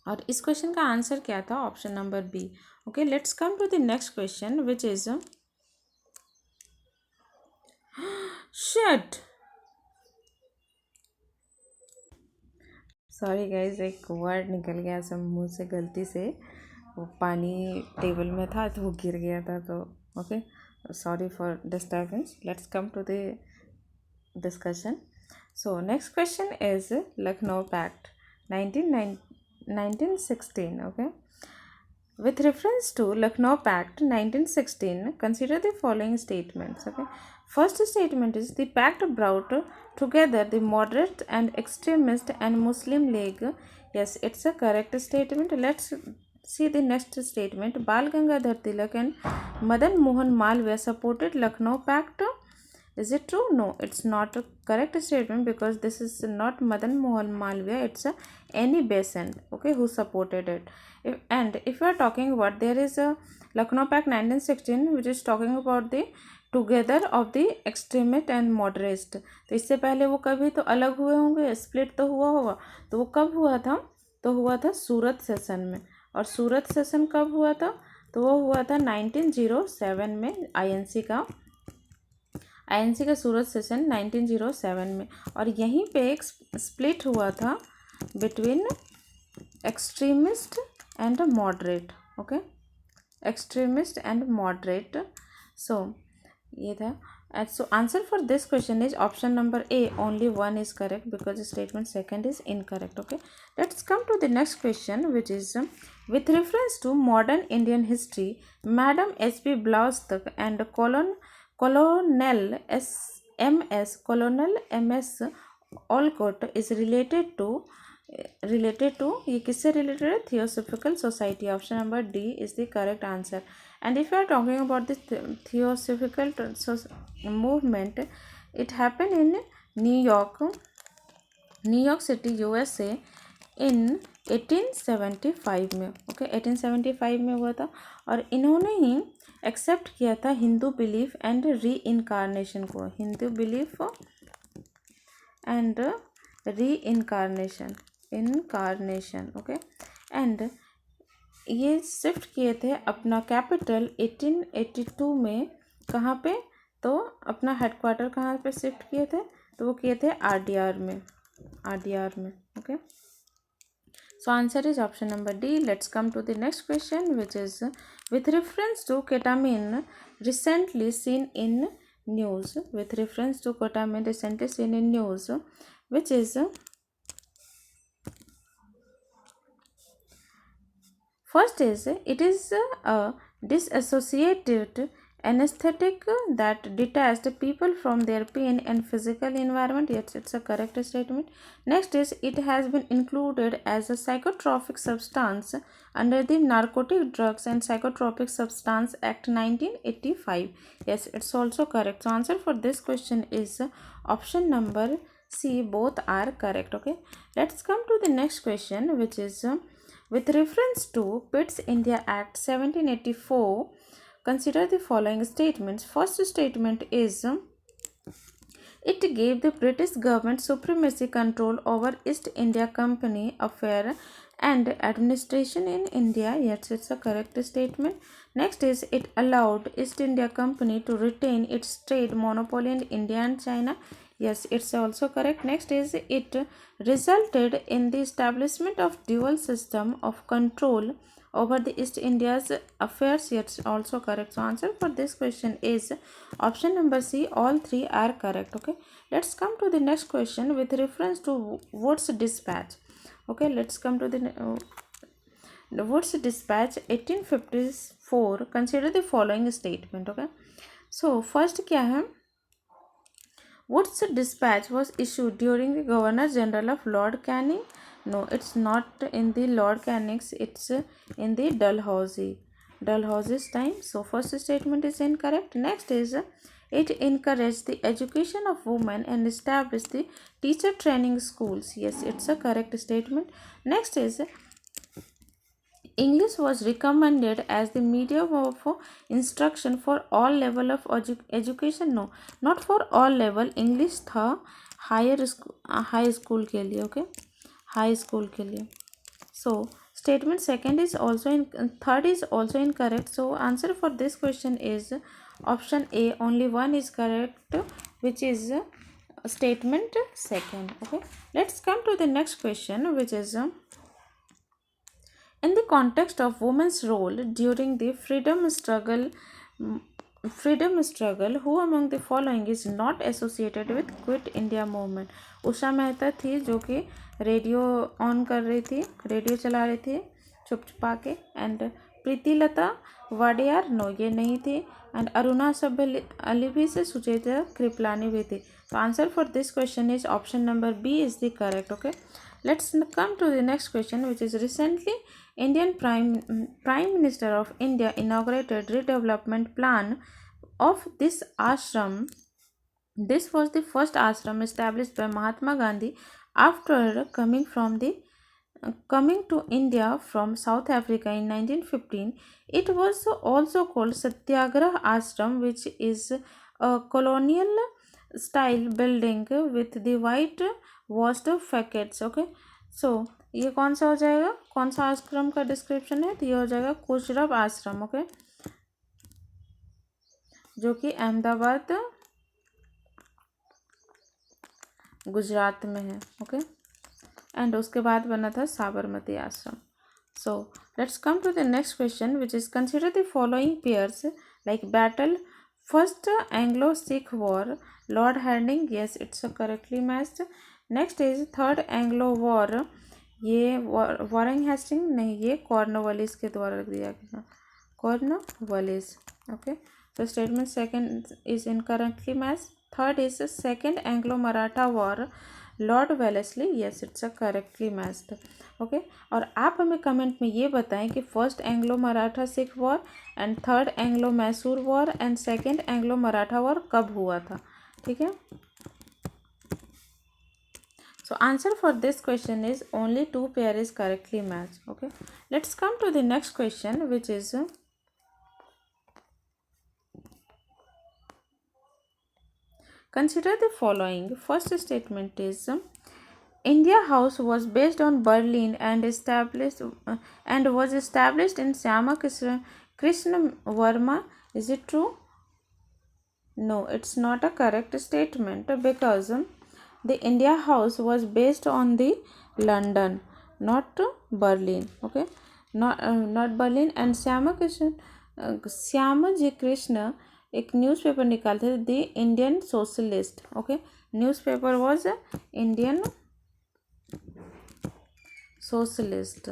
और इस क्वेश्चन का आंसर क्या था? Option number B. Okay, let's come to the next question which is shit, sorry guys, एक वर्ड निकल गया सब मुंह से गलती से, वो पानी टेबल में था तो वो गिर गया था। तो okay, sorry for disturbance. Let's come to the discussion. So next question is Lucknow Pact 1916. Okay, with reference to Lucknow Pact 1916, consider the following statements. Okay, first statement is the pact brought together the moderate and extremist and Muslim League. Yes, it's a correct statement. Let's see the next statement. Bal Gangadhar Tilak and Madan Mohan Malviya supported Lucknow Pact. Is it true? No, it's not a correct statement because this is not Madan Mohan Malviya, it's Annie Besant, okay, who supported it. If you are talking about, there is a Lucknow Pact 1916 which is talking about the together of the extremist and moderate. तो इससे पहले वो कभी तो अलग हुए होंगे, split तो हुआ होगा, तो वो कब हुआ था? तो हुआ था सूरत सेशन में। और सूरत सेशन कब हुआ था? तो वो हुआ था 1907 में, आईएनसी का सूरत सेशन 1907 में। और यहीं पे एक स्प्लिट हुआ था between extremist and moderate. Okay, extremist and moderate. So ये था। So answer for this question is option number A, only one is correct because the statement second is incorrect. Okay, let's come to the next question which is with reference to modern Indian history, Madam H.P. Blavatsky and Colonel M.S. Olcott is related to ये किससे related है? Theosophical Society. Option number D is the correct answer. And if you are talking about this Theosophical movement, it happened in New York New York city USA in 1875 में। Okay 1875 में हुआ था। और इन्होंने ही accept किया था Hindu belief and re incarnation को, Hindu belief and re incarnation, incarnation. Okay and ये शिफ्ट किए थे अपना कैपिटल 1882 में। कहाँ पे? तो अपना हेडक्वार्टर कहाँ पे शिफ्ट किए थे? तो वो किए थे आरडीआर में, आरडीआर में। Okay so answer is option number D. Let's come to the next question, which is with reference to ketamine recently seen in news, with reference to ketamine recently seen in news, which is first is it is a disassociated anesthetic that detached people from their pain and physical environment. Yes, it's a correct statement. Next is it has been included as a psychotropic substance under the Narcotic Drugs and Psychotropic Substance Act 1985. Yes, it's also correct. So answer for this question is option number C. Both are correct. Okay, let's come to the next question, which is with reference to Pitt's India Act 1784, consider the following statements. First statement is it gave the British government supremacy control over East India Company affair and administration in India. Yes, it's a correct statement. Next is it allowed East India Company to retain its trade monopoly in India and China. Yes, it's also correct. Next is it resulted in the establishment of dual system of control over the East India's affairs. Yes, also correct. So answer for this question is option number C. All three are correct. Okay, let's come to the next question with reference to Wood's dispatch. Okay, let's come to the Wood's dispatch 1854. Consider the following statement. Okay, so first क्या है? Wood's dispatch was issued during the Governor General of Lord Canning. No, it's not in the Lord Canning's, it's in the Dalhousie's time. So first statement is incorrect. Next is it encouraged the education of women and established the teacher training schools. Yes, it's a correct statement. Next is English was recommended as the medium of instruction for all level of education. No, not for all level. English था high school के लिए. Okay high school के लिए. So statement second is also in third is also incorrect. So answer for this question is option A. Only one is correct, which is statement second. Okay, let's come to the next question, which is in the context of women's role during the freedom struggle, who among the following is not associated with Quit India movement? Usha Mehta थी जो कि radio on कर रही थी, radio चला रही थी छुप छुपा के. एंड प्रीतिलता वाडियार, नो ये नहीं थी. एंड अरुणा सब्य अली भी से सुचेता कृपलानी भी थी. तो answer for this question is option number B is the correct. Okay, let's come to the next question, which is recently Indian Prime Minister of India inaugurated redevelopment plan of this ashram. This was the first ashram established by Mahatma Gandhi after coming to India from South Africa in 1915. It was also called Satyagrah Ashram, which is a colonial style building with the white washed facades. Okay so ये कौन सा हो जाएगा, कौन सा आश्रम का description है? तो ये हो जाएगा कुशरब आश्रम. ओके, जो कि अहमदाबाद गुजरात में है. ओके, एंड उसके बाद बना था Sabarmati Ashram. So let's come to the next question, which is consider the following pairs like battle first Anglo Sikh war, lord Hardinge. Yes, it's correctly matched. Next is third Anglo war, ये Warren Hastings नहीं, ये Cornwallis के द्वारा रख दिया गया, Cornwallis. Okay, so statement second is incorrectly matched. Third is second Anglo-Maratha war, Lord Wellesley. Yes, it's correctly matched. Okay, और आप हमें कमेंट में ये बताएं कि first Anglo Maratha Sikh war and third Anglo Mysore war and second Anglo Maratha war कब हुआ था. ठीक है, So answer for this question is only 2 pair is correctly matched. Okay, let's come to the next question, which is consider the following. First statement is India House was based on Berlin and was established in Syama Krishna Verma. Is it true? No, it's not a correct statement because the India House was based on the London, not Berlin. Okay, not Berlin. And Shyama जी कृष्ण एक newspaper निकालते थे, the Indian Socialist. Okay, newspaper was Indian Socialist.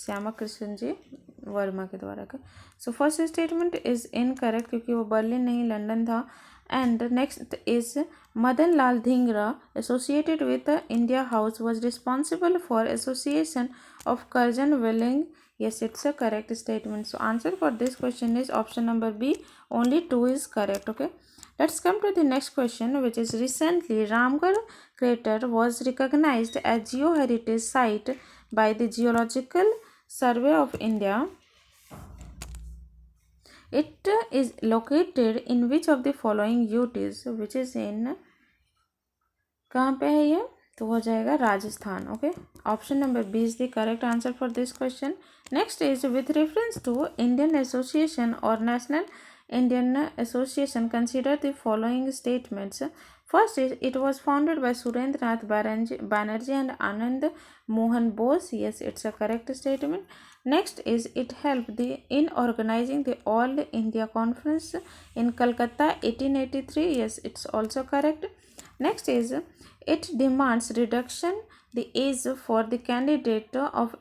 Shyama Krishna ji Varma के द्वारा का. So first statement is incorrect क्योंकि वो Berlin नहीं London था. And next is Madan Lal Dhingra associated with the India House was responsible for association of Curzon विलिंग. Yes, it's a correct statement. So answer for this question is option number B. Only 2 is correct. Okay. Let's come to the next question, which is recently Ramgarh crater was recognized as geoheritage site by the Geological Survey of India. It is located in which of the following UTs, which is in कहाँ पे है ये, तो हो जाएगा Rajasthan. Okay, option number B is the correct answer for this question. Next is with reference to Indian association और national Indian Association, consider the following statements. First is it was founded by Surendranath Banerjee and Anand Mohan Bose. Yes, it's a correct statement. Next is it helped in organizing the All India Conference in Calcutta 1883. Yes, it's also correct. Next is it demands reduction the age for the candidate of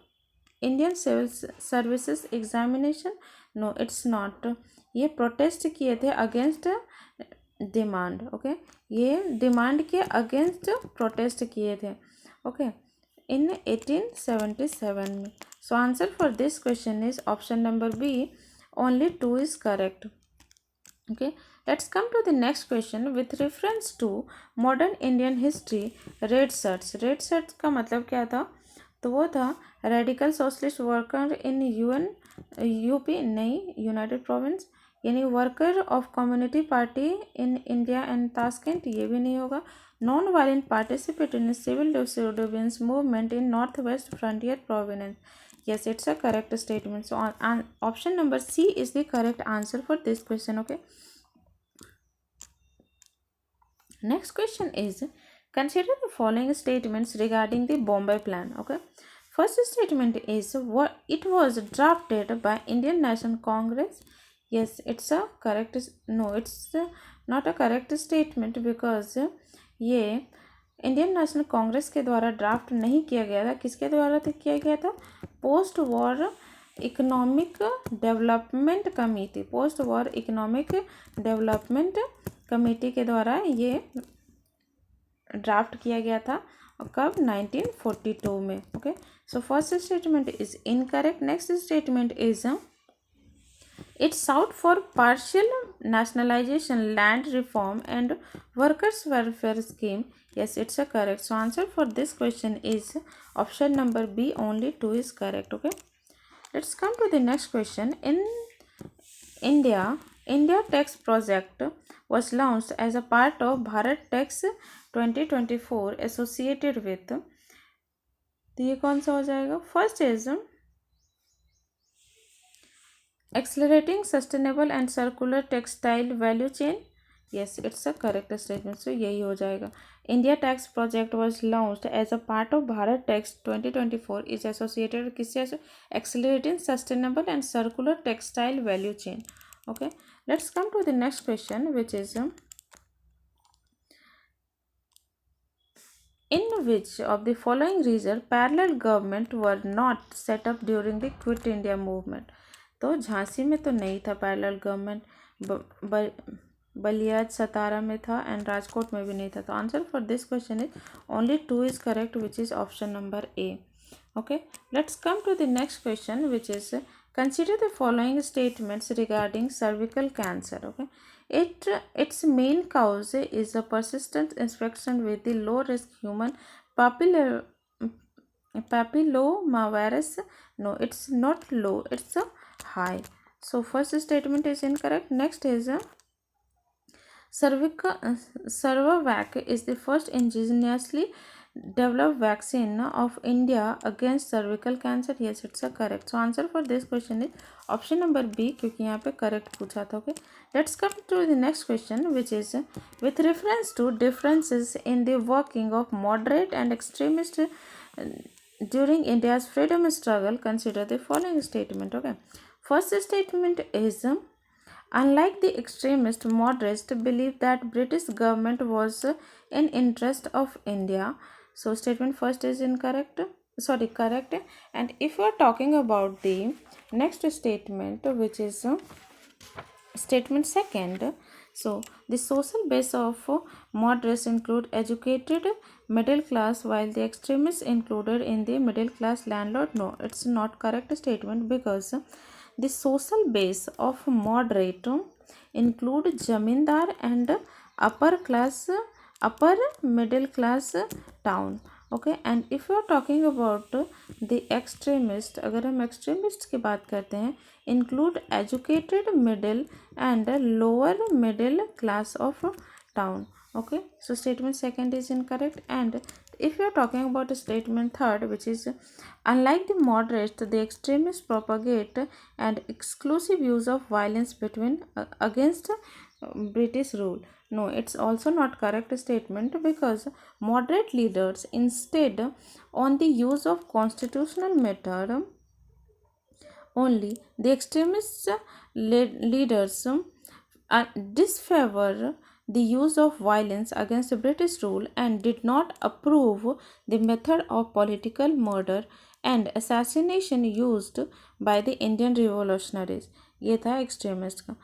Indian Civil Services examination. No, it's not. ये protest किए थे against demand. Okay, ये demand के against protest किए थे. Okay, in 1877 में. So answer for this question is option number B. Only 2 is correct. Okay, let's come to the next question. With reference to modern Indian history, red shirts. Red shirts का मतलब क्या था, तो वो था radical socialist worker in UP नहीं united province, यानी worker of community party in India and Tashkent. ये भी नहीं होगा. Non violent participate in civil disobedience movement in north west frontier province. Yes, it's a correct statement. So option number C is the correct answer for this question. Okay, next question is consider the following statements regarding the Bombay Plan. Okay, first statement is what it was drafted by Indian National Congress. Yes, it's a correct. No, it's not a correct statement because ये Indian national Congress के द्वारा draft नहीं किया गया था. किसके द्वारा किया गया था, post war economic development committee. Post war economic development committee के द्वारा ये ड्राफ्ट किया गया था. और कब, 1942 में. Okay, so first statement is incorrect. Next statement is it sought for partial nationalization, land reform and workers welfare scheme. Yes, it's a correct. So answer for this question is option number B. Only 2 is correct. Okay, let's come to the next question. In India Tax Project was launched as a part of Bharat Tax 2024 associated with. तो ये कौन सा हो जाएगा. First is accelerating sustainable and circular textile value chain. Yes, it's a correct statement. So यही हो जाएगा. India Tax Project was launched as a part of Bharat Tax 2024 is associated with किससे, accelerating sustainable and circular textile value chain. Okay, let's come to the next question, which is in which of the following reasons parallel government were not set up during the Quit India movement. तो झांसी में तो नहीं था parallel government, Ballia सतारा में था and Rajkot में भी नहीं था. तो answer for this question is only 2 is correct, which is option number A. Okay, let's come to the next question, which is Consider the following statements regarding cervical cancer. Okay, its main cause is a persistent infection with the low risk human papillary papillomavirus. No, it's not low, it's a high. So first statement is incorrect. Next is Cervavac is the first ingeniously developed vaccine of India against cervical cancer. Yes, it's a correct. So answer for this question is option number B, क्योंकि यहाँ पे correct पूछा था. Okay, let's come to the next question, which is with reference to differences in the working of moderate and extremist during India's freedom struggle. Consider the following statement. Okay, first statement is unlike the extremist, moderates believe that British government was in interest of India. So statement first is incorrect. Sorry, correct. And if you are talking about the next statement, which is statement second, so the social base of moderates include educated middle class, while the extremists included in the middle class landlord. No, it's not correct statement, because the social base of moderate include zamindar and upper class, upper middle class town. Okay, and if you are talking about the extremist, अगर हम extremist की बात करते हैं, include educated middle and lower middle class of town. Okay, so statement second is incorrect. And if you are talking about statement third, which is unlike the moderates, the extremists propagate and exclusive use of violence between against British rule. No, it's also not correct statement, because moderate leaders instead on the use of constitutional method only. The extremist leaders disfavor the use of violence against British rule and did not approve the method of political murder and assassination used by the Indian revolutionaries. ये था extremist का.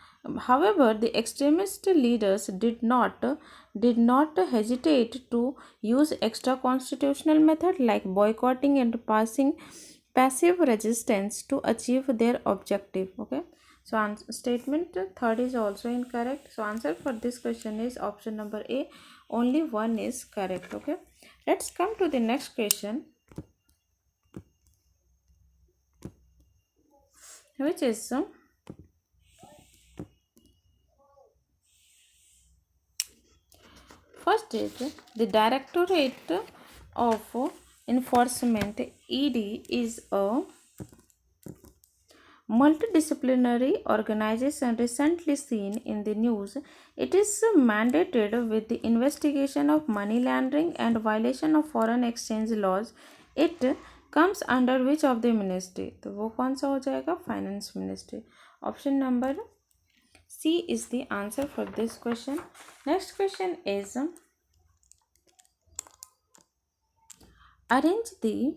However, the extremist leaders did not hesitate to use extra constitutional method like boycotting and passing passive resistance to achieve their objective. Okay, so statement third is also incorrect. So answer for this question is option number A. Only one is correct. Okay, let's come to the next question, which is first is the Directorate of Enforcement ED is a multidisciplinary organization recently seen in the news. It is mandated with the investigation of money laundering and violation of foreign exchange laws. It comes under which of the ministry? तो वो कौन सा हो जाएगा? Finance ministry. Option number C is the answer for this question. Next question is arrange the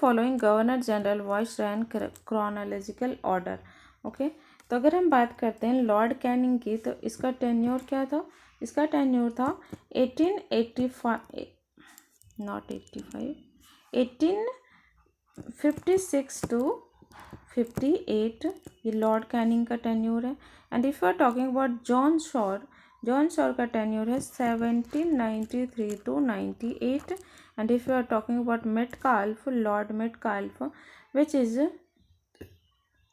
following governor general viceroy and chronological order. Okay, तो अगर हम बात करते हैं लॉर्ड कैनिंग की, तो इसका टेन्योर क्या था? इसका टेन्योर था 1885, नॉट 85, 1856 टू 58. ये लॉर्ड कैनिंग का टेन्योर है. And if you are talking about John Shore का टेन्योर है 1793 to 98. And if you are talking about Metcalfe, Lord Metcalfe, which is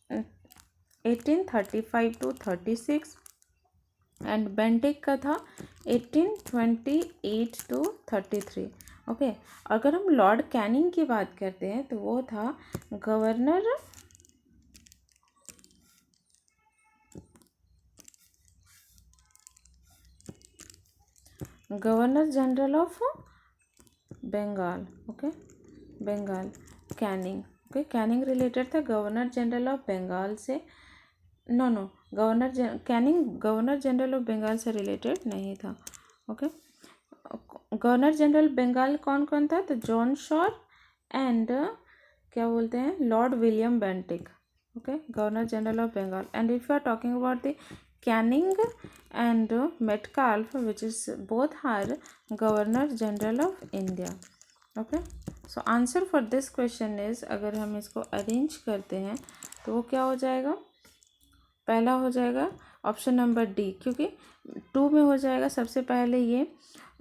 1835 to 36. And Bentinck का था 1828 टू 33. ओके, अगर हम Lord Canning की बात करते हैं तो वो था governor general of Bengal. Okay, Bengal Canning. Okay, Canning related था गवर्नर जनरल ऑफ बंगाल से. No Canning governor general of Bengal से रिलेटेड नहीं था. ओके, गवर्नर जनरल बंगाल कौन कौन था? तो जॉन शॉर एंड क्या बोलते हैं, lord William Bentinck. Okay, governor general of Bengal. And if you are talking about the Canning and Metcalfe, which is both are Governor General of India. Okay, so answer for this question is, अगर हम इसको arrange करते हैं तो वो क्या हो जाएगा, पहला हो जाएगा ऑप्शन नंबर डी, क्योंकि 2 में हो जाएगा सबसे पहले ये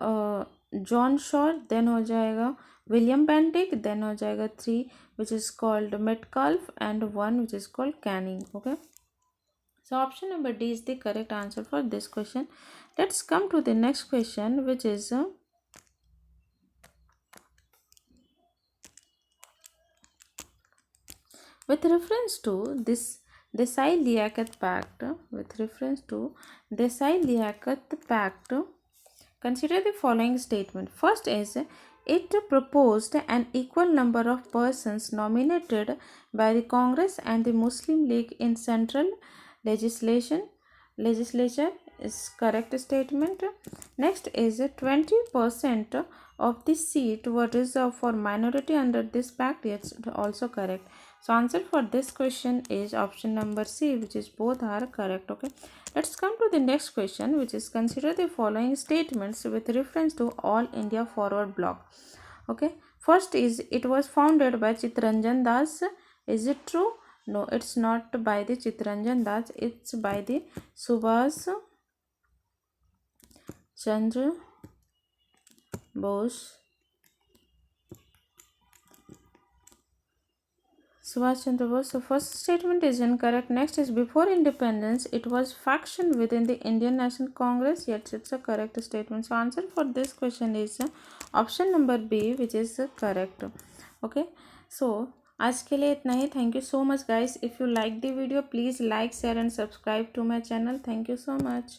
जॉन शॉर, देन हो जाएगा विलियम बेंटिक, देन हो जाएगा 3 विच is called Metcalfe and 1 which is called Canning. Okay, so option number D is the correct answer for this question. Let's come to the next question, which is with reference to this Desai-Liaquat Pact. With reference to Desai-Liaquat Pact, consider the following statement. First is, it proposed an equal number of persons nominated by the Congress and the Muslim League in central legislature is correct statement. Next is 20% of the seat were reserved for minority under this pact. It's also correct. So answer for this question is option number C, which is both are correct. Okay, let's come to the next question, which is consider the following statements with reference to All India Forward Bloc. Okay, first is, it was founded by Chittaranjan Das. Is it true? No, it's not by the Chittaranjan Das, it's by the Subhas Chandra Bose. Subhash Chandra Bose. So first statement is incorrect. Next is, before independence it was faction within the Indian National Congress. Yes, it's a correct statement. So answer for this question is option number B, which is correct. Okay, so आज के लिए इतना ही. Thank you so much guys. If you like the video please like share and subscribe to my channel. Thank you so much.